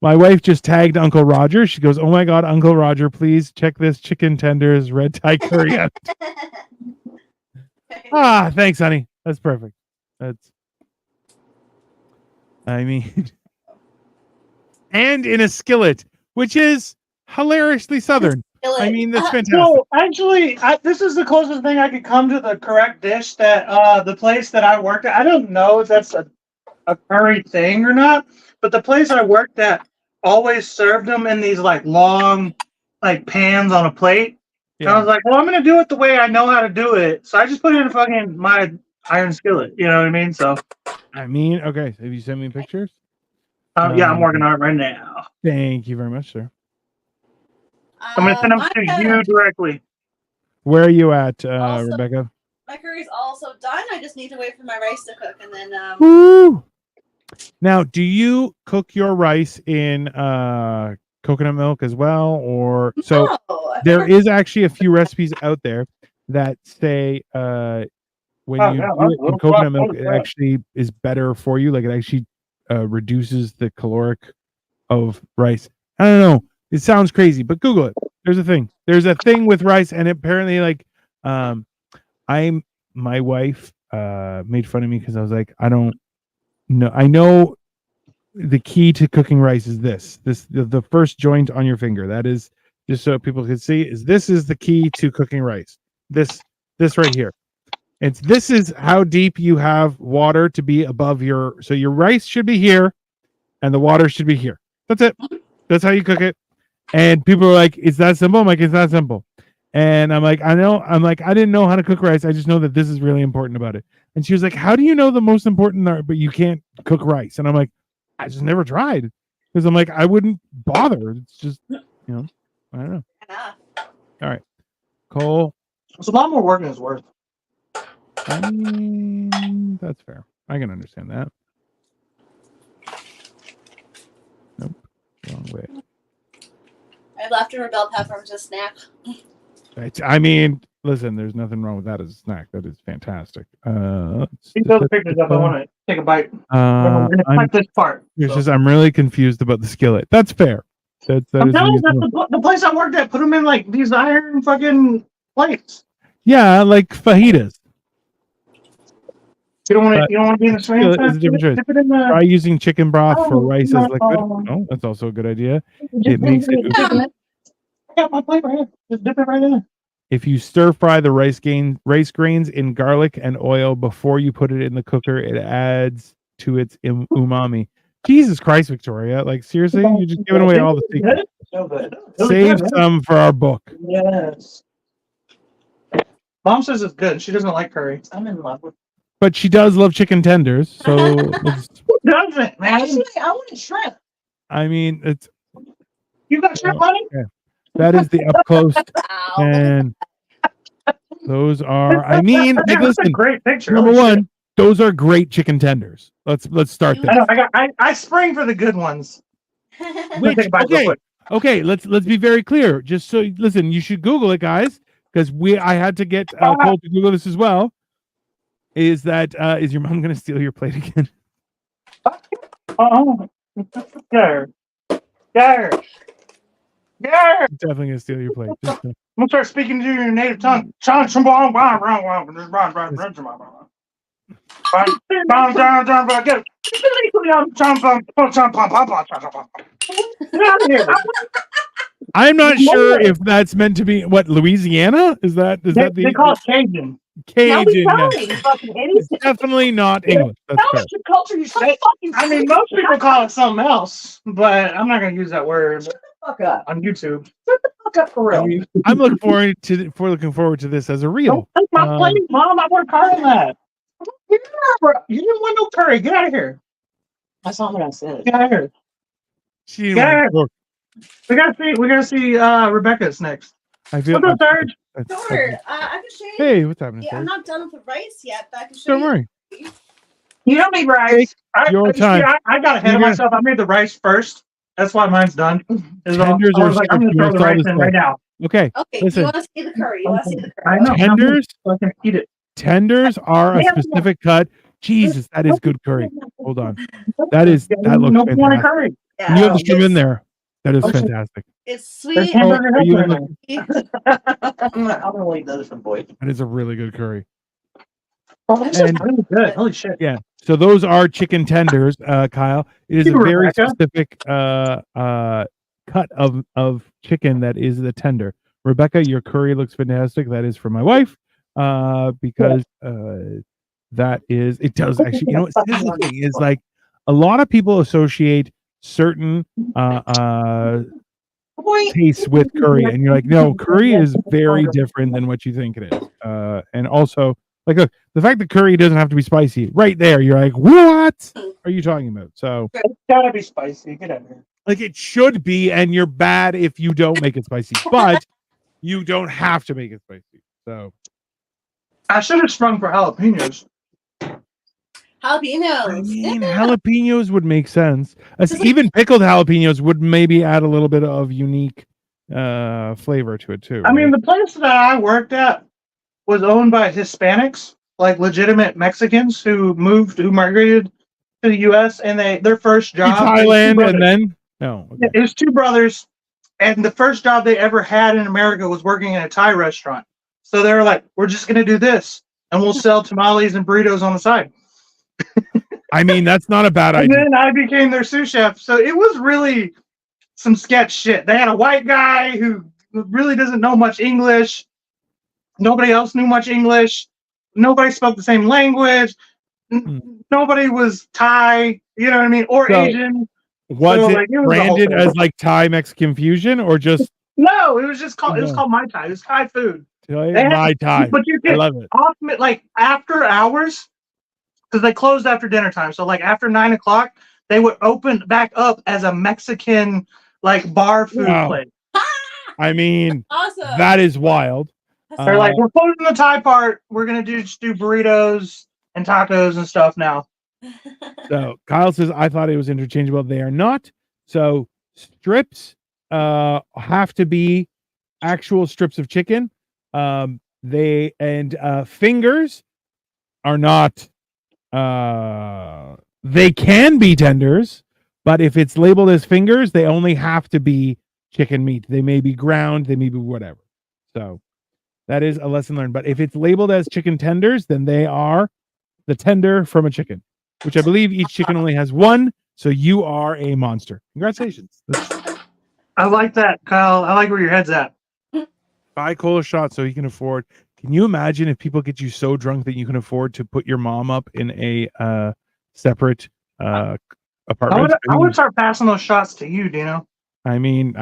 My wife just tagged Uncle Roger. She goes, "Oh my God, Uncle Roger, please check this chicken tenders red Thai curry out." Thanks, honey. That's perfect. I mean, and in a skillet, which is hilariously southern. I mean, that's fantastic. So actually, this is the closest thing I could come to the correct dish that the place that I worked at. I don't know if that's a curry thing or not, but the place I worked at always served them in these like long, like pans on a plate. And I was like, well, I'm gonna do it the way I know how to do it, so I just put it in fucking my iron skillet. You know what I mean? So. I mean, okay. Have you sent me pictures? Yeah, I'm working on it right now. Thank you very much, sir. I'm gonna send them to you directly. Where are you at, Also- Rebecca? My curry's also done. I just need to wait for my rice to cook, and then Woo! Now, do you cook your rice in coconut milk as well, or so? No, There is actually a few recipes out there that say when you do it in coconut milk, it actually is better for you. Like it actually reduces the caloric of rice. I don't know. It sounds crazy, but Google it. There's a thing. There's a thing with rice, and apparently, like, my wife made fun of me because I was like, I don't know. I know the key to cooking rice is the first joint on your finger. That is just so people can see. This is the key to cooking rice. This right here. This is how deep you have water to be above so your rice should be here, and the water should be here. That's it. That's how you cook it. And people are like, "It's that simple." I'm like, "It's not simple." And I'm like, "I know." I'm like, "I didn't know how to cook rice. I just know that this is really important about it." And she was like, "How do you know the most important but you can't cook rice?" And I'm like, "I just never tried." Because I'm like, I wouldn't bother. It's just, I don't know. All right, Cole. It's a lot more work than it's worth. I mean, that's fair. I can understand that. Nope, wrong way. I left a bell pepper as a snack. I mean, listen, there's nothing wrong with that as a snack. That is fantastic. These other pictures up. I want to take a bite. This part. I'm really confused about the skillet. That's fair. I'm telling you, the place I worked at put them in like these iron fucking plates. Yeah, like fajitas. You don't want to be in the swing. It's a different choice. Try using chicken broth for rice as liquid. Oh, that's also a good idea. It makes it. I got my plate right here. Just dip it right in. If you stir fry the rice grains in garlic and oil before you put it in the cooker, it adds to its umami. Jesus Christ, Victoria! Like seriously, you're just giving away all the secrets. So good. Save some for our book. Yes. Mom says it's good. She doesn't like curry. I'm in love with But she does love chicken tenders, so Who doesn't, man? Actually, I want shrimp. I mean, it's You got shrimp money? that is the up close, Ow. and those are. I mean, like, That's a listen, great picture. number Holy shit. one, those are great chicken tenders. Let's start I there. know. I spring for the good ones. Which Take a bite real quick. okay, let's be very clear. Just so listen, you should Google it, guys, because I had to get Cole to Google this as well. Is your mom going to steal your plate again? Oh, there. Definitely going to steal your plate. Just, I'm gonna start speaking to you in your native tongue. I'm not sure if that's meant to be what Louisiana is. That They call it Cajun. Cajun? No, Yeah. you fucking It's idiot. definitely not English. That's How fair. much your culture you say fucking I mean, most people call it something else, but I'm not gonna use that word fuck up. on YouTube. Fuck up for I real. mean, I'm looking forward to this as a reel. Don't take my plate, Mom. I worked hard on that. You didn't want no curry. Get out of here. That's not what I said. Get out of here. She didn't want to cook. We gotta see Rebecca's next. I feel. What's up, Serge? Sure. I can show you. Hey, what's happening? Yeah, I'm Serge? not done with the rice yet, but I can show Don't you. worry. You don't need rice. Your time. I got ahead of You're- myself. I made the rice first. That's why mine's done. Is all- Tenders I or was like, I'm gonna strips, throw you the must all rice this in stuff. right now. Okay. Okay, Listen. you want to see the curry? You want to see the I curry? know. Tenders. So I can eat it. Tenders are a Yeah. specific cut. Jesus, that is good curry. Hold on. That looks No want a fantastic. curry. Yeah, And you have the shrimp it's- in there. That is Okay. fantastic. It's There's sweet. hamburger are you helper in in the- there. I'm gonna leave those for boy. That is a really good curry. Oh, this is And- really good. Holy shit. Yeah. So those are chicken tenders, Kyle. It is a Thank you, very Rebecca. specific cut of chicken that is the tender. Rebecca, your curry looks fantastic. That is for my wife. Because that is it does actually, you know, this is the thing is like a lot of people associate certain tastes with curry, and you're like, no, curry is very different than what you think it is. And also, like, look, the fact that curry doesn't have to be spicy, right there, you're like, what are you talking about? So, It's gotta be spicy. Get out of here. like, it should be, and you're bad if you don't make it spicy, but you don't have to make it spicy. So, I should have sprung for jalapenos. Jalapenos. I mean, Yeah. jalapenos would make sense. Just like- Even pickled jalapenos would maybe add a little bit of unique flavor to it too. I mean, right? the place that I worked at was owned by Hispanics, like legitimate Mexicans who migrated to the U.S. and their first To job. Thailand, and then no. Okay. It was two brothers, and the first job they ever had in America was working in a Thai restaurant. So they were like, "We're just gonna do this, and we'll sell tamales and burritos on the side." I mean, that's not a bad And idea. then I became their sous chef. So it was really some sketch shit. They had a white guy who really doesn't know much English. Nobody else knew much English. Nobody spoke the same language. Nobody was Thai, you know what I mean, or So- Asian. Was So, it like, it was a whole branded thing. as like Thai Mexican fusion or just No, it was just called. It was No. called Mai Tai. It was Thai food. Thai? They had- My Thai? But you I get love it. ultimate like after hours, because they closed after dinner time. So like after 9 o'clock, they would open back up as a Mexican like bar food Wow. place. I mean, Awesome. that is wild. They're like, we're closing the Thai part. We're gonna just do burritos and tacos and stuff now. So Kyle says, I thought it was interchangeable. They are not. So strips have to be actual strips of chicken. Fingers are not. They can be tenders, but if it's labeled as fingers, they only have to be chicken meat. They may be ground, they may be whatever. So that is a lesson learned. But if it's labeled as chicken tenders, then they are the tender from a chicken, which I believe each chicken only has one. So you are a monster. Congratulations. I like that, Kyle. I like where your head's at. buy cola shots so he can afford. Can you imagine if people get you so drunk that you can afford to put your mom up in a separate apartment? I would start passing those shots to you, Dino. I mean,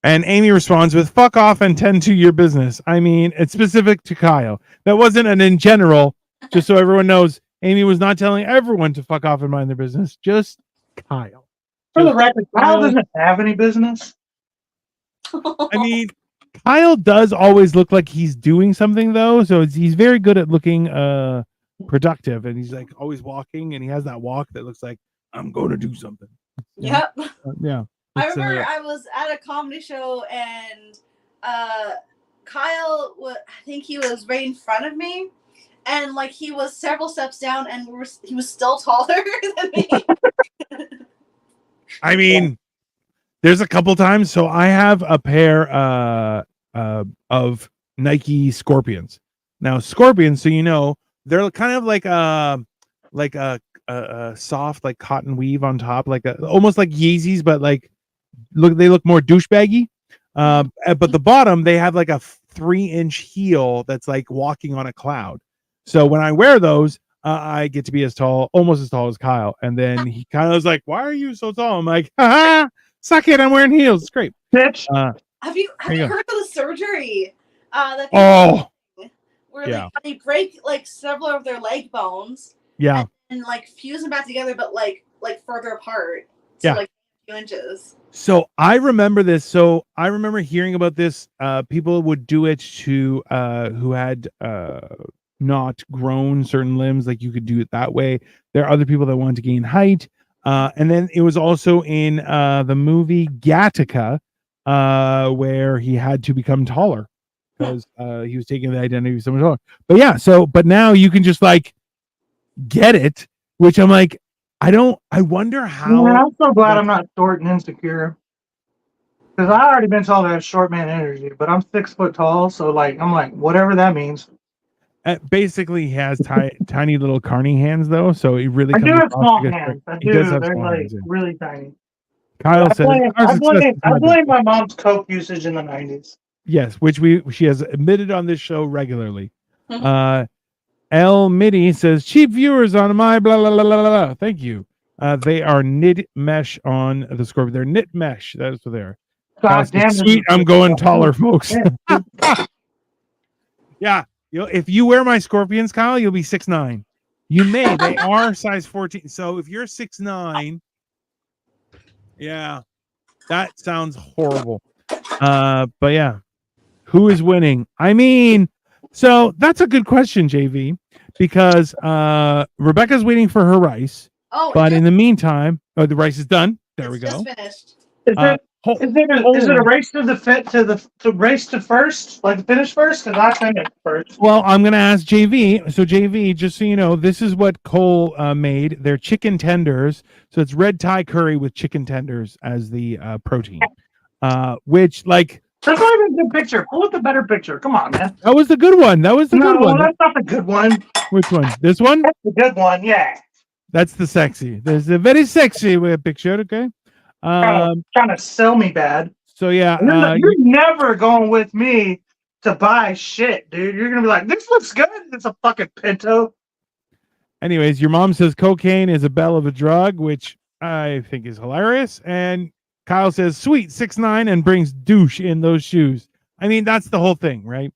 and Amy responds with "fuck off and tend to your business." I mean, it's specific to Kyle. That wasn't an in general. Just so everyone knows, Amy was not telling everyone to fuck off and mind their business. Just Kyle. For the record, Kyle doesn't have any business. I mean, Kyle does always look like he's doing something though, so he's very good at looking productive, and he's like always walking, and he has that walk that looks like I'm going to do something. Yep. Yeah. I remember I was at a comedy show and Kyle, I think he was right in front of me, and like he was several steps down, and he was still taller than me. I mean, there's a couple times. So I have a pair of Nike Scorpions. Now Scorpions, so you know, they're kind of like a soft like cotton weave on top, like almost like Yeezys, but like they look more douchebaggy. But the bottom they have like a 3-inch heel that's like walking on a cloud. So when I wear those, I get to be almost as tall as Kyle. And then he kind of was like, "Why are you so tall?" I'm like, "Ha, suck it! I'm wearing heels. It's great." Bitch. Have you heard of the surgery? Where they break like several of their leg bones. Yeah. And like fuse them back together, but like further apart. Yeah. Like 2 inches. So I remember this. So I remember hearing about this. People would do it to who had not grown certain limbs, like you could do it that way. There are other people that want to gain height. And then it was also in the movie Gattaca, where he had to become taller because he was taking the identity of someone taller. But yeah, but now you can just like get it, which I'm like, I wonder how. Yeah, I'm so glad I'm not short and insecure. Because I already been told I have short man energy, but I'm 6 foot tall, so like I'm like whatever that means. Basically, he has tiny little carny hands, though, so he really. I do have small hands. I do. They're like really tiny. Kyle said, I blame my mom's coke usage in the 90s. Yes, which she has admitted on this show regularly. L Mitty says, cheap viewers on my blah blah blah blah blah. Thank you. They are knit mesh on the Scorpion. They're knit mesh. That's what they are. God damn, sweet. I'm going taller, folks. Yeah. If you wear my Scorpions, Kyle, you'll be 6'9". You may. They are size 14. So if you're 6'9", yeah, that sounds horrible. But yeah, who is winning? I mean, so that's a good question, JV, because Rebecca's waiting for her rice. Oh, but in the meantime, the rice is done. There we go. Just finished. Is it a race to race to first, like finish first? Because I finished first. Well, I'm gonna ask JV. So JV, just so you know, this is what Cole made. They're chicken tenders. So it's red Thai curry with chicken tenders as the protein. Which like that's not even a good picture. Pull up the better picture. Come on, man. That was the good one. That was the good one. No, that's not the good one. Which one? This one? That's the good one. Yeah. That's the sexy. There's a very sexy picture. Okay. Trying to sell me bad. So yeah, you're never going with me to buy shit, dude. You're gonna be like, this looks good. It's a fucking Pinto. Anyways, your mom says cocaine is a bell of a drug, which I think is hilarious. And Kyle says, sweet, 6'9", and brings douche in those shoes. I mean, that's the whole thing, right?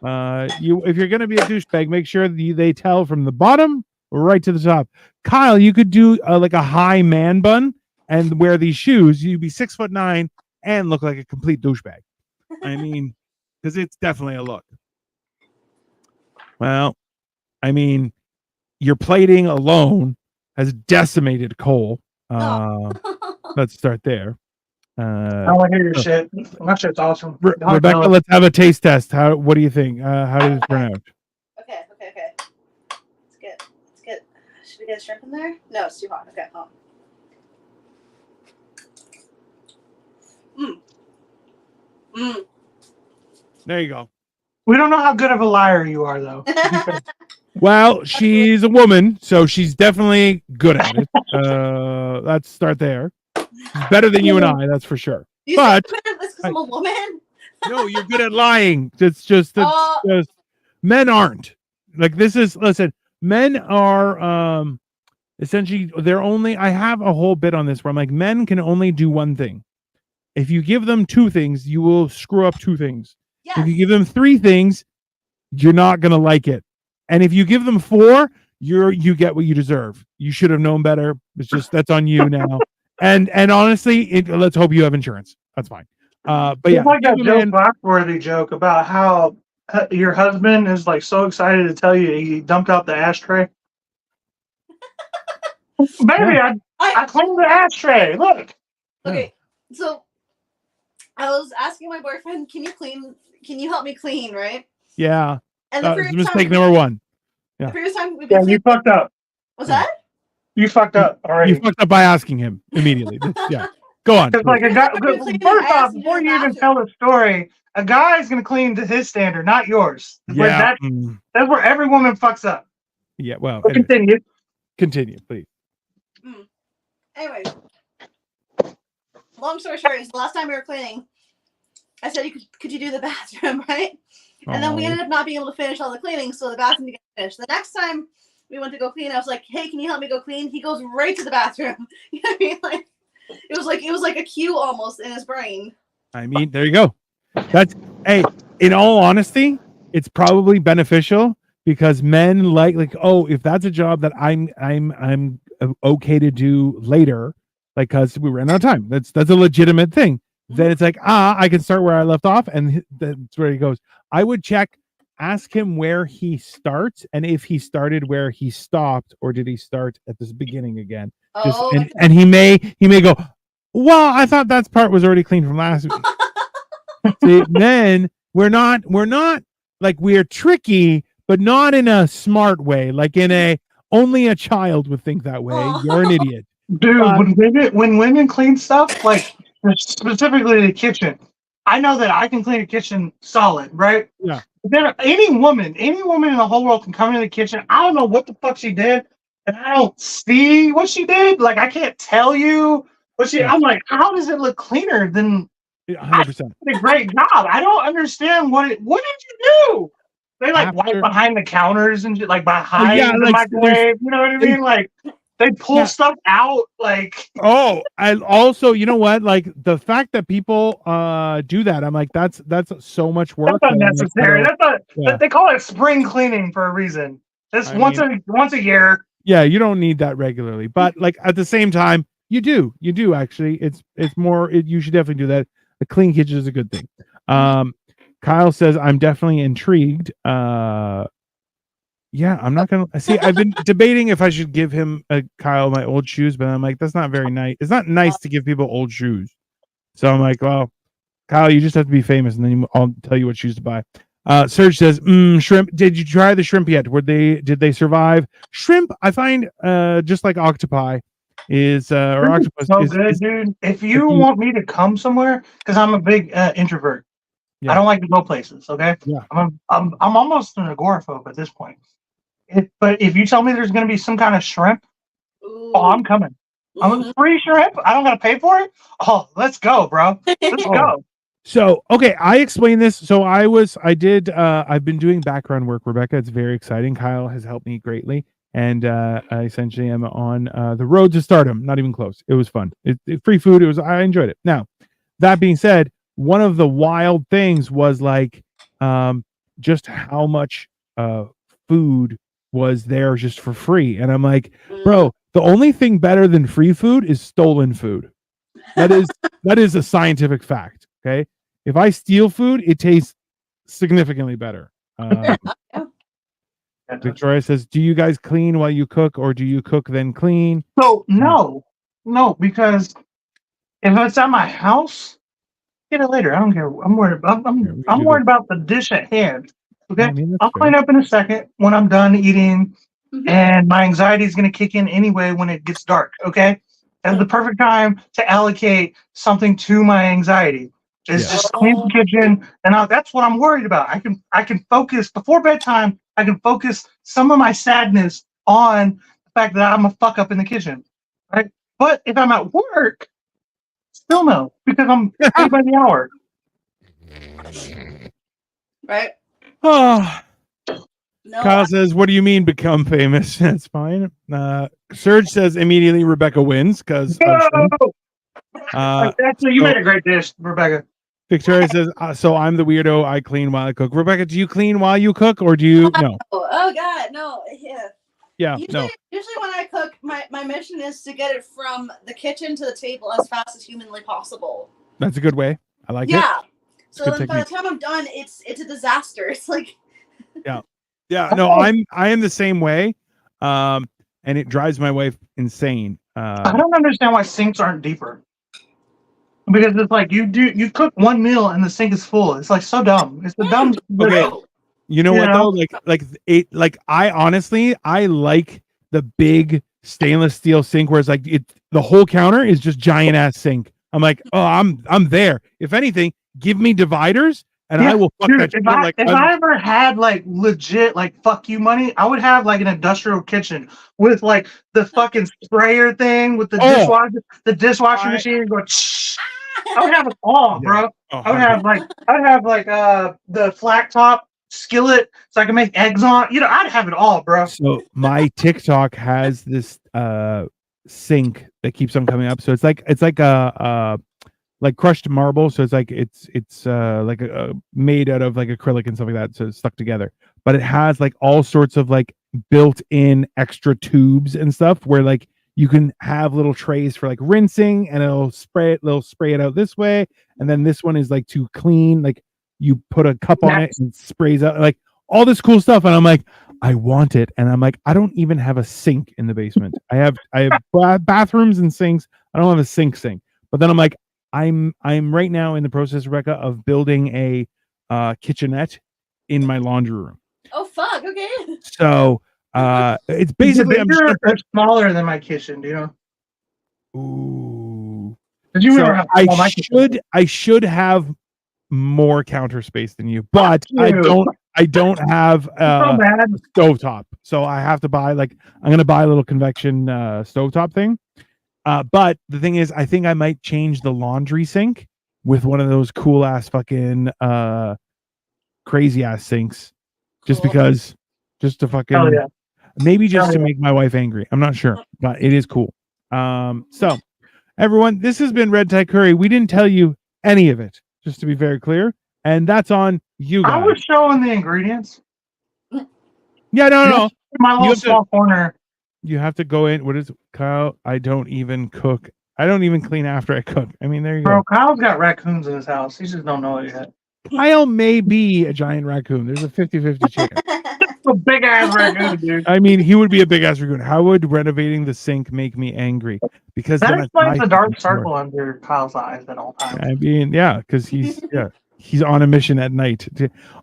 If you're gonna be a douchebag, make sure they tell from the bottom right to the top. Kyle, you could do like a high man bun and wear these shoes. You'd be 6'9" and look like a complete douchebag. I mean, because it's definitely a look. Well, I mean, your plating alone has decimated Cole. Let's start there. I want to hear your shit. My shit's awesome. Rebecca, let's have a taste test. What do you think? How did it turn out? Okay. Let's get. Should we get shrimp in there? No, it's too hot. Okay. There you go. We don't know how good of a liar you are, though. Well, she's a woman, so she's definitely good at it. Let's start there. She's better than you and I, that's for sure. But this because I'm a woman. No, you're good at lying. It's just men aren't. Like this is listen, men are essentially they're only I have a whole bit on this where I'm like men can only do one thing. If you give them two things, you will screw up two things. Yes. If you give them three things, you're not gonna like it. And if you give them four, you get what you deserve. You should have known better. It's just that's on you now. And honestly, let's hope you have insurance. That's fine. But yeah, It's like that give Joe them- Foxworthy joke about how your husband is like so excited to tell you he dumped out the ashtray. Baby, I cleaned the ashtray. Look. Okay, so I was asking my boyfriend, "Can you help me clean?" Right? Yeah. And the It's previous mistake time, number one. the previous time we've Yeah, been you cleaning, fucked up. was that? You fucked up already. You fucked up by asking him immediately. Yeah. Go on. Because like a guy, Because I first off, asked him to before do you the even bathroom. tell the story, a guy's gonna clean to his standard, not yours. Like, Yeah. that's where every woman fucks up. Yeah. Well, But anyway, continue. continue, please. Anyway, long story short is the last time we were cleaning, I said, could you do the bathroom, right? And then we ended up not being able to finish all the cleaning, so the bathroom didn't get finished. The next time we went to go clean, I was like, "Hey, can you help me go clean?" He goes right to the bathroom. You know what I mean? Like it was like a cue almost in his brain. I mean, there you go. That's hey, in all honesty, it's probably beneficial because men like oh, if that's a job that I'm okay to do later, like because we ran out of time. That's a legitimate thing. Then it's like I can start where I left off, and that's where he goes. I would ask him where he starts, and if he started where he stopped, or did he start at this beginning again? Just Oh, and he may go, well, I thought that part was already clean from last week. See, then we're not like we're tricky, but not in a smart way, like in a only a child would think that way. You're an idiot. Dude, when women clean stuff, like specifically the kitchen, I know that I can clean a kitchen solid, right? Yeah. But then any woman in the whole world can come into the kitchen. I don't know what the fuck she did, and I don't see what she did. Like I can't tell you what she. Yeah. I'm like, how does it look cleaner than? 100%. Did a great job. I don't understand what did you do? They like wipe behind the counters and shit, like behind the microwave. You know what I mean? Like they pull stuff out. Like and also, you know what? Like the fact that people do that, I'm like, that's so much work. That's unnecessary. Yeah. They call it spring cleaning for a reason. That's once a year. Yeah, you don't need that regularly, but like at the same time, you do actually. It's more. You should definitely do that. A clean kitchen is a good thing. Kyle says, I'm definitely intrigued. Yeah, I'm not going to see. I've been debating if I should give him Kyle my old shoes, but I'm like, that's not very nice. It's not nice to give people old shoes. So I'm like, well, Kyle, you just have to be famous and then I'll tell you what shoes to buy. Serge says, shrimp. Did you try the shrimp yet? Did they survive? Shrimp, I find just like octopi is or octopus so is good, dude. If you want me to come somewhere, because I'm a big introvert. Yeah. I don't like to go places. Okay. Yeah. I'm almost an agoraphobe at this point. But if you tell me there's going to be some kind of shrimp, I'm coming. I'm free shrimp. I don't got to pay for it. Oh, let's go, bro. Let's go. So, okay, I explained this. So I've been doing background work, Rebecca. It's very exciting. Kyle has helped me greatly. And I essentially am on the road to stardom. Not even close. It was fun. Free food. I enjoyed it. Now, that being said, one of the wild things was like just how much food was there just for free. And I'm like, bro, the only thing better than free food is stolen food. That is a scientific fact. Okay. If I steal food, it tastes significantly better. Victoria says, do you guys clean while you cook or do you cook then clean? So no, because if it's at my house, get it later. I don't care. I'm worried about the dish at hand. Okay. I mean, I'll clean up in a second when I'm done eating, and my anxiety is going to kick in anyway when it gets dark. Okay. That's the perfect time to allocate something to my anxiety. Just clean the kitchen, and that's what I'm worried about. I can focus before bedtime. I can focus some of my sadness on the fact that I'm a fuck up in the kitchen, right? But if I'm at work, still no, because I'm paid by the hour. Right? Oh, No. Kyle says, "What do you mean become famous?" That's fine. Serge says immediately Rebecca wins because of shrimp. Actually, you so made a great dish, Rebecca. Victoria says, "So I'm the weirdo. I clean while I cook." Rebecca, do you clean while you cook, or do you no? Oh God, no. Yeah. Yeah, Usually, no. usually when I cook, my mission is to get it from the kitchen to the table as fast as humanly possible. That's a good way. I like it. Yeah. So good then by the technique. time I'm done, it's a disaster. It's like Yeah. No, I am the same way, and it drives my wife insane. I don't understand why sinks aren't deeper. Because it's like you cook one meal and the sink is full. It's like so dumb. It's the dumb. Okay. You know You what know? though? I honestly I like the big stainless steel sink where it's like the whole counter is just giant ass sink. I'm like, oh, I'm there. If anything, give me dividers and I will fuck Dude, that shit if up, I ever had like legit like fuck you money, I would have like an industrial kitchen with like the fucking sprayer thing with the dishwasher I- machine going. I would have it all, bro. Oh, I would have like the flat top skillet so I can make eggs on. You know, I'd have it all, bro. So my TikTok has this sink that keeps on coming up. So it's like a like crushed marble. So it's like it's like a made out of like acrylic and stuff like that. So it's stuck together. But it has like all sorts of like built-in extra tubes and stuff where like you can have little trays for like rinsing and they'll spray it out this way. And then this one is like to clean, like you put a cup on it and it sprays out like all this cool stuff. And I'm like, I want it. And I'm like, I don't even have a sink in the basement. I have bathrooms and sinks. I don't have a sink. But then I'm like, I'm right now in the process, Rebecca, of building a kitchenette in my laundry room. oh fuck, okay. So it's basically Is it bigger or smaller than my kitchen, do you know? Ooh. Did you So remember how small my kitchen is? I should have more counter space than you, but Fuck I don't have so bad. a stovetop. So I have to buy I'm gonna buy a little convection stovetop thing. But the thing is, I think I might change the laundry sink with one of those cool ass fucking crazy ass sinks. Just Cool. because just to fucking Hell yeah. maybe just Hell to yeah. make my wife angry. I'm not sure, but it is cool. So everyone, this has been Red Thai Curry. We didn't tell you any of it, just to be very clear. And that's on you guys. I was showing the ingredients. Yeah, no. My You little have to- small corner. You have to go in. What is Kyle? I don't even cook. I don't even clean after I cook. I mean, there you Bro, go. Kyle's got raccoons in his house. He just don't know it yet. Kyle may be a giant raccoon. There's a 50-50 chance. A big ass raccoon, dude. I mean, he would be a big ass raccoon. How would renovating the sink make me angry? Because That then it's explains my the dark fucking floor. circle under Kyle's eyes at all times. I mean, yeah, because he's on a mission at night.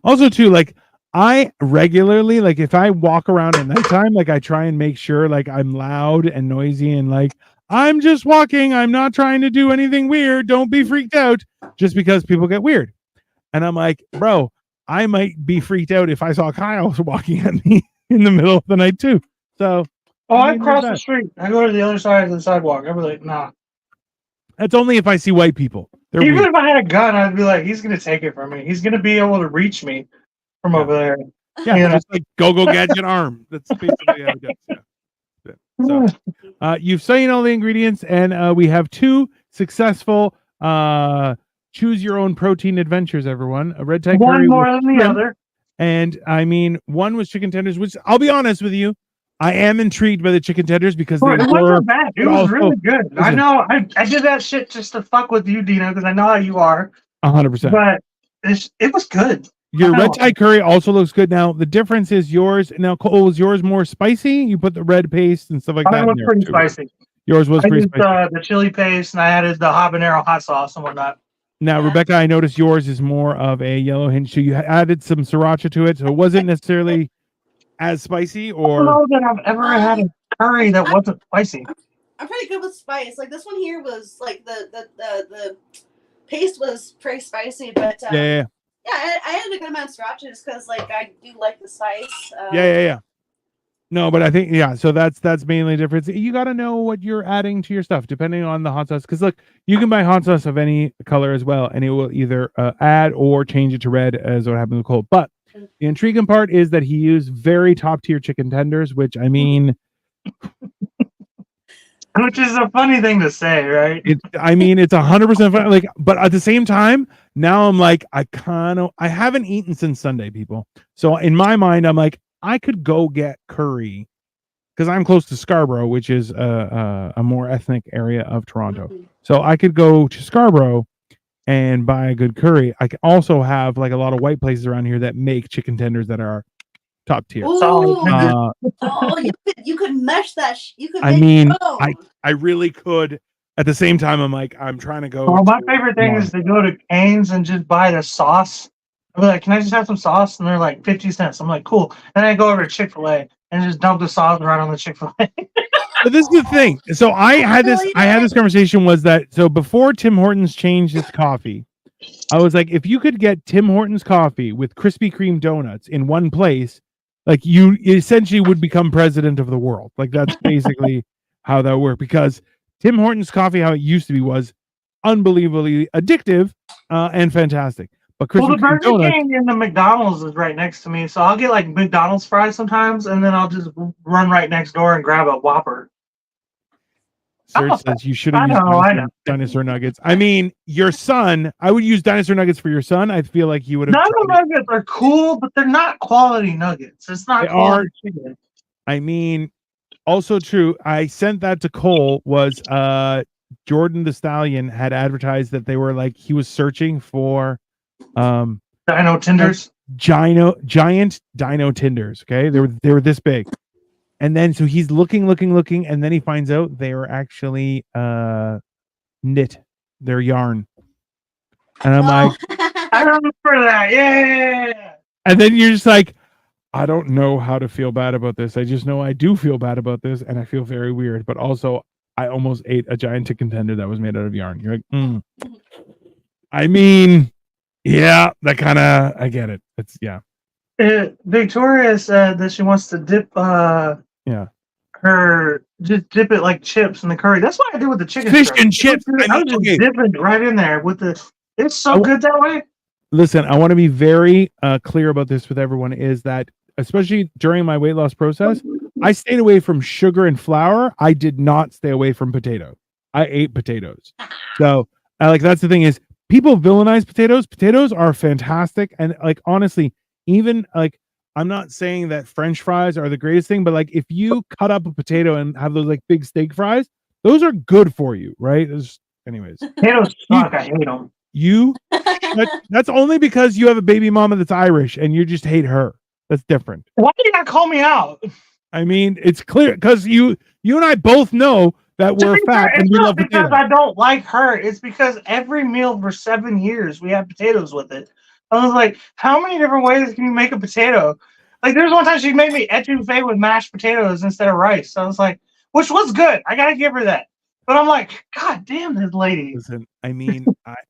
Also, too, like I regularly, like if I walk around at nighttime, like I try and make sure like I'm loud and noisy and like I'm just walking. I'm not trying to do anything weird. Don't be freaked out just because people get weird. And I'm like, bro, I might be freaked out if I saw Kyle walking at me in the middle of the night too. So, I cross the street. I go to the other side of the sidewalk. I'd be like, nah. that's only if I see white people. They're Even weird. if I had a gun, I'd be like, he's going to take it from me. He's going to be able to reach me from over there. Yeah, you know? just like go gadget arm. That's basically how it goes. Yeah. So you've seen all the ingredients, and we have 2 successful choose your own protein adventures, everyone. A red Thai One curry more with than the shrimp. other. And I mean, one was chicken tenders, which I'll be honest with you, I am intrigued by the chicken tenders because they It were wasn't bad. It but was also- really good. I listen. know. I did that shit just to fuck with you, Dino, because I know how you are. 100%. But it was good. Your I red know. Thai curry also looks good. Now the difference is yours. Now Cole, is yours more spicy? You put the red paste and stuff like that. Mine in was there, pretty too. spicy. Yours was I pretty used spicy. the chili paste and I added the habanero hot sauce and whatnot. Now, Yeah. Rebecca, I noticed yours is more of a yellow hint. So you added some sriracha to it, so it wasn't necessarily as spicy. I don't Or know that I've ever had a curry that wasn't spicy. I'm pretty good with spice. Like this one here was like the paste was pretty spicy, but yeah. I added a good amount of sriracha just because like I do like the spice. Yeah. No, but I think so that's mainly the difference. You got to know what you're adding to your stuff depending on the hot sauce. Because look, you can buy hot sauce of any color as well, and it will either add or change it to red, as what happened with Cole. But the intriguing part is that he used very top tier chicken tenders, which I mean, Which is a funny thing to say, right? it's 100% fun. Like, but at the same time, now I'm like, I haven't eaten since Sunday, people. So in my mind, I'm like, I could go get curry because I'm close to Scarborough, which is a more ethnic area of Toronto. So I could go to Scarborough and buy a good curry. I can also have like a lot of white places around here that make chicken tenders that are top tier. Ooh, you could mesh that. You could. I make mean, your own. I really could. At the same time, I'm like, I'm trying to go. Well, my favorite thing is to go to Cane's and just buy the sauce. I'm like, can I just have some sauce? And they're like 50 cents. I'm like, cool. Then I go over to Chick-fil-A and just dump the sauce right on the Chick-fil-A. But this is the thing. So I had this conversation was that so before Tim Hortons changed its coffee, I was like, if you could get Tim Hortons coffee with Krispy Kreme donuts in one place, like you essentially would become president of the world. Like that's basically how that worked. Because Tim Hortons coffee, how it used to be, was unbelievably addictive and fantastic. But Krispy Well, the Kreme Burger donuts, King and the McDonald's is right next to me, so I'll get like McDonald's fries sometimes, and then I'll just run right next door and grab a Whopper. Serge says you should have I used know. dinosaur nuggets. I mean, your son, I would use dinosaur nuggets for your son. I feel like you would have. Dinosaur nuggets are cool, but they're not quality nuggets. It's not quality chicken. I mean, also true. I sent that to Cole. Was Jordan the Stallion had advertised that they were like he was searching for Dino tenders. giant dino tenders. Okay, they were this big. And then so he's looking, and then he finds out they were actually knit. They're yarn. And I'm like, I remember that. Yeah. and then you're just like, I don't know how to feel bad about this. I just know I do feel bad about this, and I feel very weird. But also, I almost ate a giant chicken tender that was made out of yarn. You're like, I mean, yeah, that kind of, I get it. It's Victoria said that she wants to dip just dip it like chips in the curry. That's what I do with the chicken fish strips. and chips. I was just dipping right in there with the. It's so good that way. Listen, I want to be very clear about this with everyone. Is that especially during my weight loss process, I stayed away from sugar and flour. I did not stay away from potato. I ate potatoes. So that's the thing is people villainize potatoes. Potatoes are fantastic, and like honestly, even like. I'm not saying that French fries are the greatest thing, but like if you cut up a potato and have those like big steak fries, those are good for you, right? Anyways, potatoes suck. I hate them. That's only because you have a baby mama that's Irish and you just hate her. That's different. Why do you not call me out? I mean, it's clear because you and I both know that we're fat and we love potatoes. Because I don't like her. It's because every meal for 7 years we have potatoes with it. I was like, how many different ways can you make a potato? Like, there's one time she made me etouffee with mashed potatoes instead of rice. So I was like, which was good. I gotta give her that. But I'm like, God damn this lady. Listen, I mean,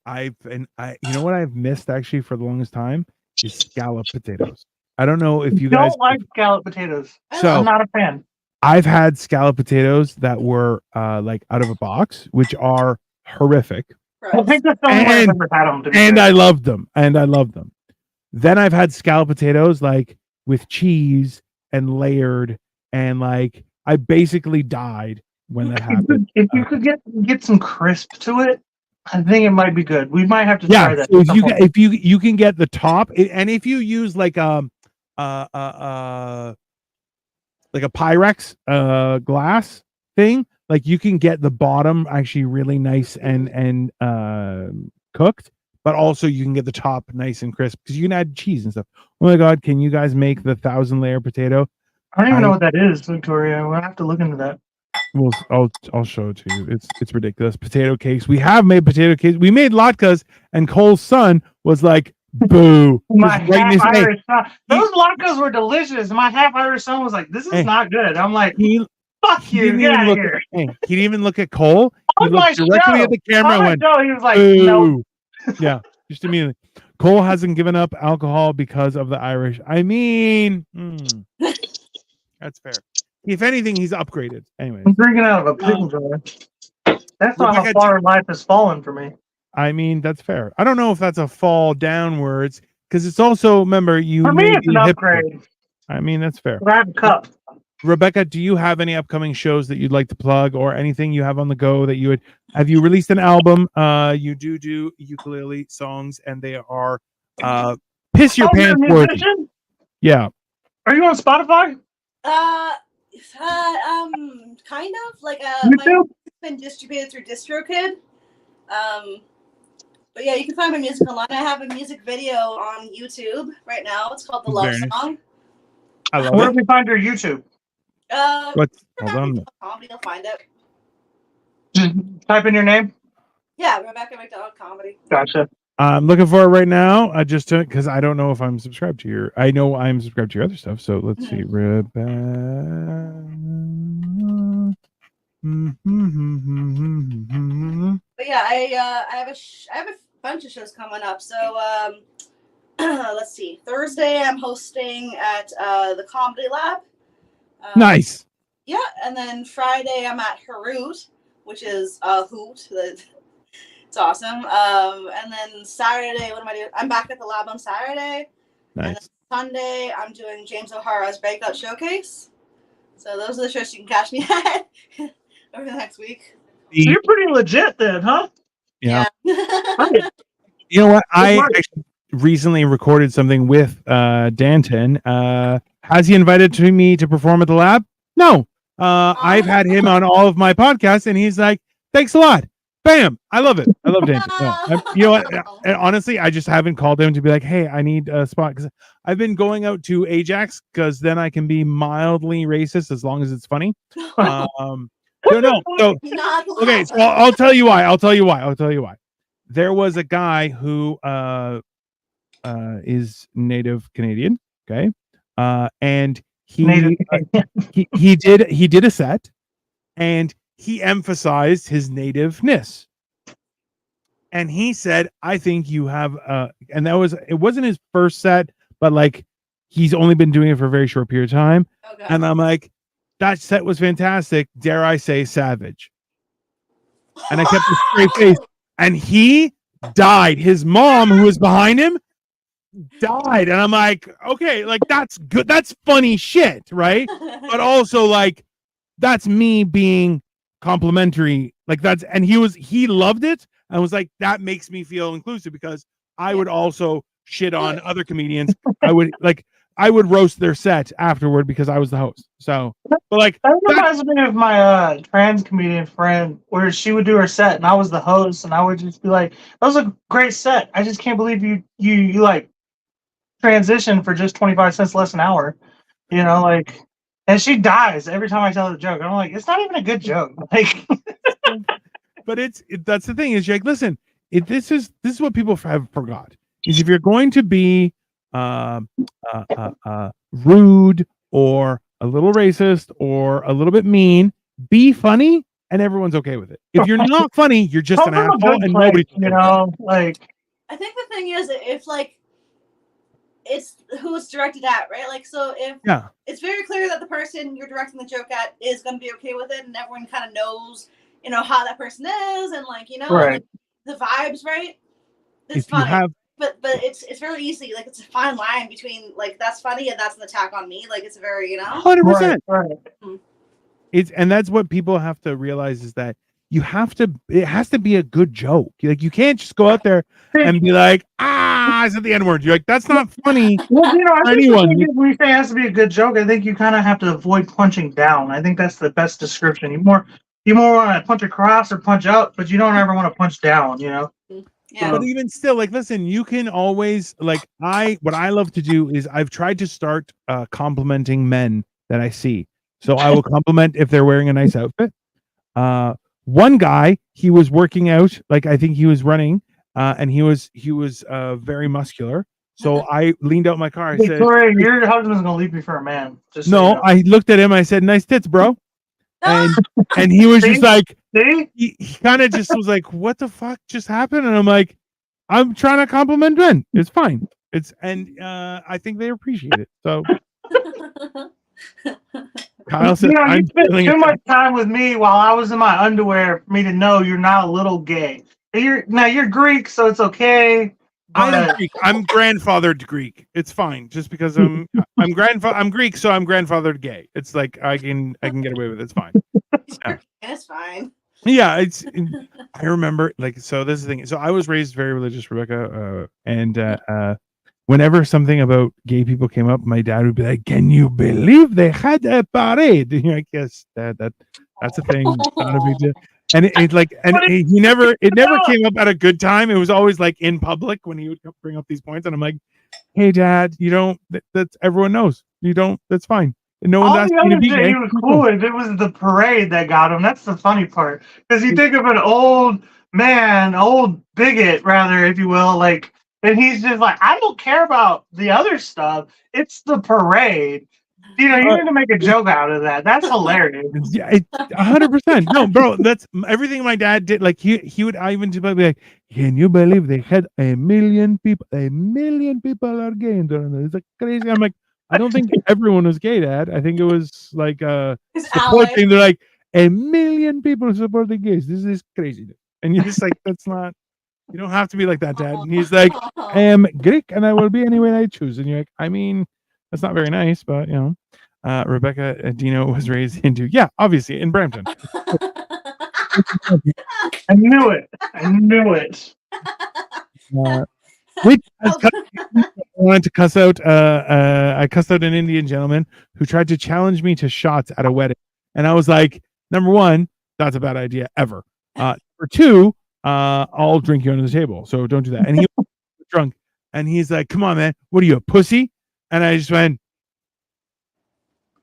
I you know what I've missed actually for the longest time is scalloped potatoes. I don't know if you guys don't like scalloped potatoes. So I'm not a fan. I've had scalloped potatoes that were like out of a box, which are horrific. I think that's the only way I've ever had them. And I loved them. Then I've had scalloped potatoes like with cheese and layered, and like I basically died when that happened. If you could get some crisp to it, I think it might be good. We might have to try that. So if you can get the top, and if you use like a Pyrex glass thing, like you can get the bottom actually really nice and cooked, but also you can get the top nice and crisp because you can add cheese and stuff. Oh my god, can you guys make the 1,000-layer potato? I don't even know what that is, Victoria. We'll have to look into that. Well, I'll show it to you. It's ridiculous. Potato cakes. We have made potato cakes. We made latkes, and Cole's son was like, "Boo!" My half Irish son. Those latkes were delicious. My half Irish son was like, "This is not good." I'm like, "Fuck you! Get out of here!" He didn't even look at Cole. He looked directly at the camera and went, he was like, "No." Yeah, just immediately. Cole hasn't given up alcohol because of the Irish. I mean, That's fair. If anything, he's upgraded. Anyway, I'm drinking out of a pickle jar. That's not how Rebecca, far life has fallen for me. I mean, that's fair. I don't know if that's a fall downwards because it's also, remember, you For me, may it's be an a hypocrite. upgrade. I mean, that's fair. But I have a cup. Rebecca, do you have any upcoming shows that you'd like to plug or anything you have on the go that you would have you released an album? You do ukulele songs and they are piss your Oh, you're a pants worthy. musician? Yeah. Are you on Spotify? Kind of like my YouTube? music's been distributed through DistroKid. But yeah, you can find my music online. I have a music video on YouTube right now. It's called The Love Very nice. Song. I love Where it. do we find your YouTube? What's hold on. Comedy, you'll find it. Just type in your name. Yeah, Rebecca McDonald Comedy. Gotcha. I'm looking for it right now. Just because I don't know if I'm subscribed to your. I know I'm subscribed to your other stuff. So let's see, Rebecca. But yeah, I have a bunch of shows coming up. So let's see. Thursday I'm hosting at the Comedy Lab. Nice. Yeah, and then Friday I'm at Hoot, which is a hoot. It's awesome. And then Saturday, what am I doing? I'm back at the lab on Saturday. Nice. And then Sunday, I'm doing James O'Hara's Breakout Showcase. So those are the shows you can catch me at over the next week. So you're pretty legit then, huh? Yeah. Right. You know what? I actually recently recorded something with Danton. Has he invited me to perform at the lab? No. I've had him on all of my podcasts, and he's like, "Thanks a lot." Bam! I love it. I love Danton. No, you know what? And honestly, I just haven't called him to be like, "Hey, I need a spot," because I've been going out to Ajax because then I can be mildly racist as long as it's funny. No. So okay, so I'll tell you why. There was a guy who is Native Canadian, okay, and he did a set, and he emphasized his nativeness, and he said, "I think you have," and it wasn't his first set, but like he's only been doing it for a very short period of time, and I'm like, that set was fantastic. Dare I say, savage? And I kept a straight face, and he died. His mom, who was behind him, died, and I'm like, okay, like that's good, that's funny shit, right? But also like that's me being complimentary, like that's, and he loved it and was like, that makes me feel inclusive because I would also shit on other comedians. I would roast their set afterward because I was the host. So, but like that reminds me of my trans comedian friend, where she would do her set and I was the host, and I would just be like, "That was a great set. I just can't believe you like transition for just 25 cents less an hour." You know, like, and she dies every time I tell the joke. I'm like, it's not even a good joke. Like, but that's the thing is, Jake. Listen, this is what people have forgot is if you're going to be rude or a little racist or a little bit mean, be funny, and everyone's okay with it. If you're not funny, you're just an asshole, and nobody, you know, like. I think the thing is, if like it's who it's directed at, right? Like, so if it's very clear that the person you're directing the joke at is going to be okay with it, and everyone kind of knows, you know, how that person is, and like, you know, right. Like, the vibes, right? It's if fine. But it's very easy. Like, it's a fine line between like that's funny and that's an attack on me. Like, it's very, you know, 100%. Right. And that's what people have to realize is that it has to be a good joke. Like, you can't just go out there and be like, I said the N-word. You're like, that's not funny. Well, you know, I think when you say it has to be a good joke, I think you kind of have to avoid punching down. I think that's the best description. You more want to punch across or punch out, but you don't ever want to punch down, you know? Yeah. But even still, like, listen, you can always, like, what I love to do is I've tried to start complimenting men that I see. So I will compliment if they're wearing a nice outfit. One guy, he was working out, like I think he was running, and he was very muscular. So I leaned out my car. I said, Victoria, your husband's gonna leave me for a man. Just no, so you know. I looked at him. I said, "Nice tits, bro." And he was just like, he kind of just was like, "What the fuck just happened?" And I'm like, "I'm trying to compliment men. It's fine. I think they appreciate it." So Kyle said, You know, you "I'm spent feeling too it." much time with me while I was in my underwear for me to know you're not a little gay. You're Greek, so it's okay. I'm But Greek. I'm grandfathered Greek. It's fine, just because I'm Greek, so I'm grandfathered gay. It's like I can get away with it. It's fine. Yeah. It's fine. Yeah, I remember like so. This is the thing. So I was raised very religious, Rebecca, and whenever something about gay people came up, my dad would be like, "Can you believe they had a parade?" And you're like, "Yes, Dad, that's a thing. It's not a big deal." And it never came up at a good time. It was always like in public when he would bring up these points, and I'm like, "Hey, Dad, you don't. That's everyone knows. You don't. That's fine. No one's all the asking you to other be shit gay." he was cool with. It was the parade that got him. That's the funny part. Because you think of an old man, old bigot, rather, if you will, like, and he's just like, I don't care about the other stuff. It's the parade. You know, you need to make a joke out of that. That's hilarious. Yeah, 100%. No, bro, that's everything my dad did. Like he would even be like, "Can you believe they had 1 million people? 1 million people are gay in Toronto. It's like crazy." I'm like, I don't think everyone was gay, Dad. I think it was like His supporting. ally. They're like 1 million people supporting gays. This is crazy, and you're just like, that's not. You don't have to be like that, Dad. And he's like, "I am Greek, and I will be any way I choose." And you're like, I mean, that's not very nice, but you know. Rebecca Dino was raised into, yeah, obviously in Brampton. I knew it. I knew it. Which I wanted to cuss out. I cussed out an Indian gentleman who tried to challenge me to shots at a wedding, and I was like, number one, that's a bad idea ever. Number two, I'll drink you under the table, so don't do that. And he was drunk, and he's like, "Come on, man, what are you, a pussy?" And I just went,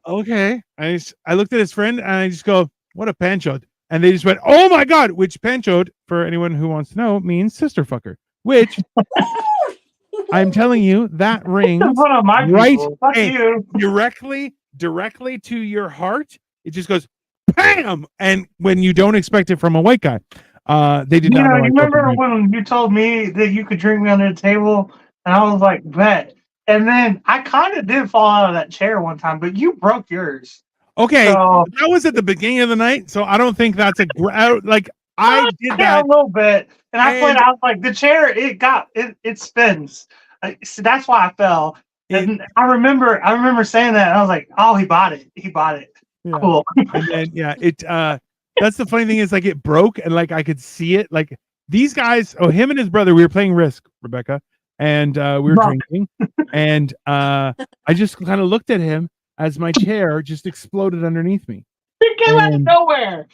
okay. I looked at his friend and I just go, "What a panchod." And they just went, "Oh my God," which panchod, for anyone who wants to know, means sister fucker, which I'm telling you, that rings One of my right people. Fuck you. directly to your heart. It just goes, bam. And when you don't expect it from a white guy, they did not know. You remember when you told me that you could drink me under the table? And I was like, bet. And then I kind of did fall out of that chair one time, but you broke yours. Okay, So, that was at the beginning of the night, so I don't think that's like I did yeah, that a little bit. And I played and out like the chair, it spins. So that's why I fell. And I remember saying that, and I was like, oh, he bought it. He bought it. yeah. Cool. And then that's the funny thing is like it broke and like I could see it. Like these guys, him and his brother, we were playing Risk, Rebecca, and we were drinking, and I just kind of looked at him as my chair just exploded underneath me. It came out of nowhere.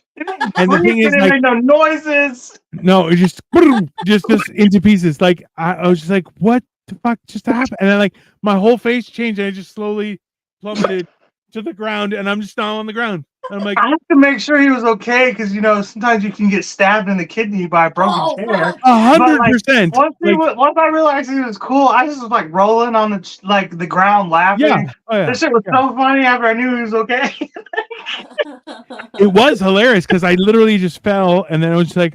And the thing is, like, no noises. No, it just into pieces. Like I was just like, what the fuck just happened? And then like my whole face changed and I just slowly plummeted to the ground and I'm just now on the ground. And I'm like, I have to make sure he was okay because sometimes you can get stabbed in the kidney by a broken chair. 100%. Once I realized he was cool, I just was like rolling on the ground laughing. Yeah. Oh, yeah. This shit was so funny after I knew he was okay. It was hilarious because I literally just fell and then I was just like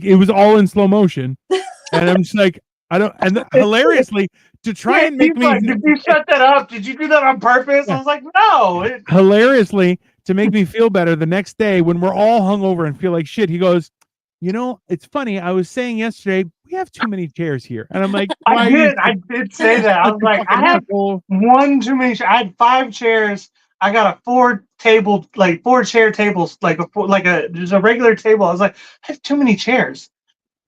it was all in slow motion. And I'm just like, I don't, and hilariously to try and make me. Like, did you shut that up? Did you do that on purpose? Yeah. I was like, no. Hilariously, to make me feel better the next day when we're all hungover and feel like shit, he goes, it's funny. I was saying yesterday, we have too many chairs here. And I'm like, I did say that. I was like, I have one too many. I had 5 chairs. I got a 4 chair tables, there's a regular table. I was like, I have too many chairs.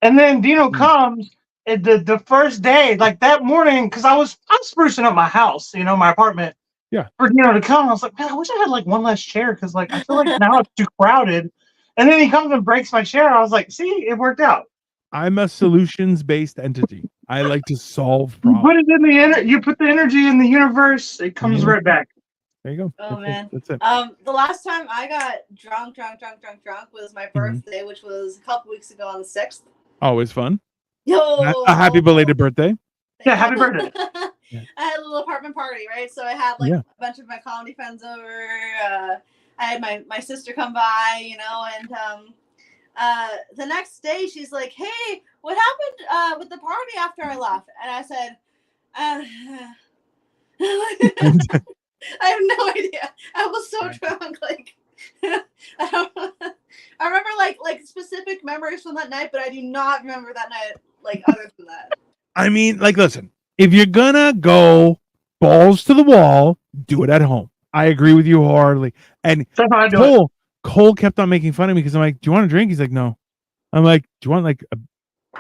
And then Dino comes the first day, like that morning, because I was sprucing up my house, my apartment. Yeah. For Dino to come, I was like, man, I wish I had like one less chair because like I feel like now it's too crowded. And then he comes and breaks my chair. I was like, see, it worked out. I'm a solutions-based entity. I like to solve problems. You put the energy in the universe, it comes right back. There you go. Oh, man. That's it. The last time I got drunk was my birthday, which was a couple weeks ago on the 6th. Always fun. Yo! A happy belated birthday. Yeah, happy birthday. Yeah. I had a little apartment party, right? So I had a bunch of my comedy friends over. I had my sister come by, and the next day she's like, "Hey, what happened with the party after I left?" And I said, I have no idea. I was so drunk. Like, I don't. I remember like specific memories from that night, but I do not remember that night. Like other than that. I mean, like, listen, if you're gonna go balls to the wall, do it at home. I agree with you wholeheartedly. And That's how I do it. Cole kept on making fun of me because I'm like, "Do you want a drink?" He's like, "No." I'm like, "Do you want like a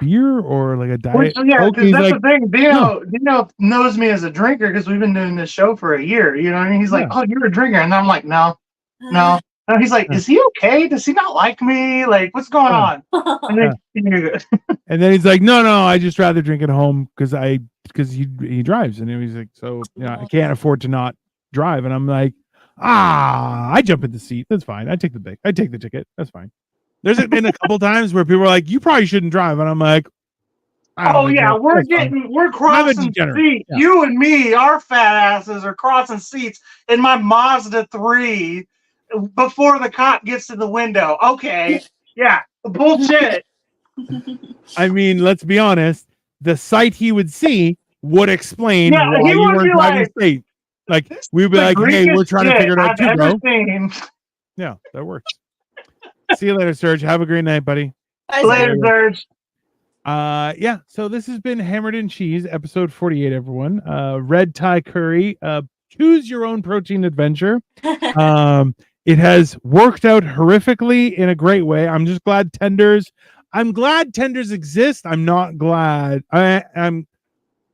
beer or like a diet Yeah, Coke?" because He's that's like, the thing. Dino knows me as a drinker because we've been doing this show for a year. You know what I mean? He's like, "Oh, you're a drinker," and I'm like, "No." And he's like, "Is he okay? Does he not like me? Like, what's going on?" And then, and then he's like, "No, I just rather drink at home because he drives." And he's like, "So I can't afford to not drive." And I'm like, I jump in the seat. That's fine. I take the ticket. That's fine. There's been a couple times where people are like, "You probably shouldn't drive," and I'm like, "Oh yeah, we're crossing seats. Yeah. You and me, our fat asses are crossing seats in my Mazda 3 before the cop gets to the window." Okay, yeah, bullshit. I mean, let's be honest. The sight he would see would explain why you weren't driving safe. Like we'd be like, "Hey, we're trying to figure it out too, bro." Yeah, that works. See you later, Serge. Have a great night, buddy. Later, Serge. Yeah. So this has been Hammered in Cheese, episode 48. Everyone, red Thai curry. Choose your own protein adventure. It has worked out horrifically in a great way. I'm just glad tenders. I'm glad tenders exist. I'm not glad. I'm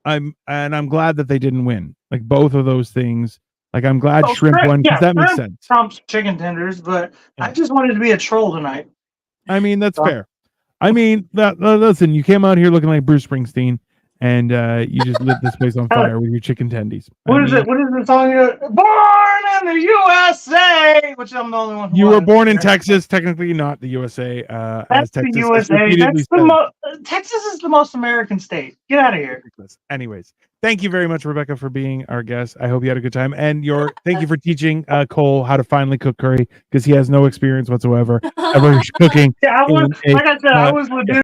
glad that they didn't win. Like both of those things. Like I'm glad shrimp won because that makes sense. Trump's chicken tenders, but I just wanted to be a troll tonight. I mean, that's fair. I mean, listen, you came out here looking like Bruce Springsteen, and you just lit this place on fire with your chicken tendies. What is it? What is the song? Born in the USA, which I'm the only one. You were born in Texas, technically not the USA. That's the USA. Texas is the most American state. Get out of here. Anyways, thank you very much, Rebecca, for being our guest. I hope you had a good time, and thank you for teaching Cole how to finally cook curry because he has no experience whatsoever ever cooking. Yeah, I was like I said, I was legit.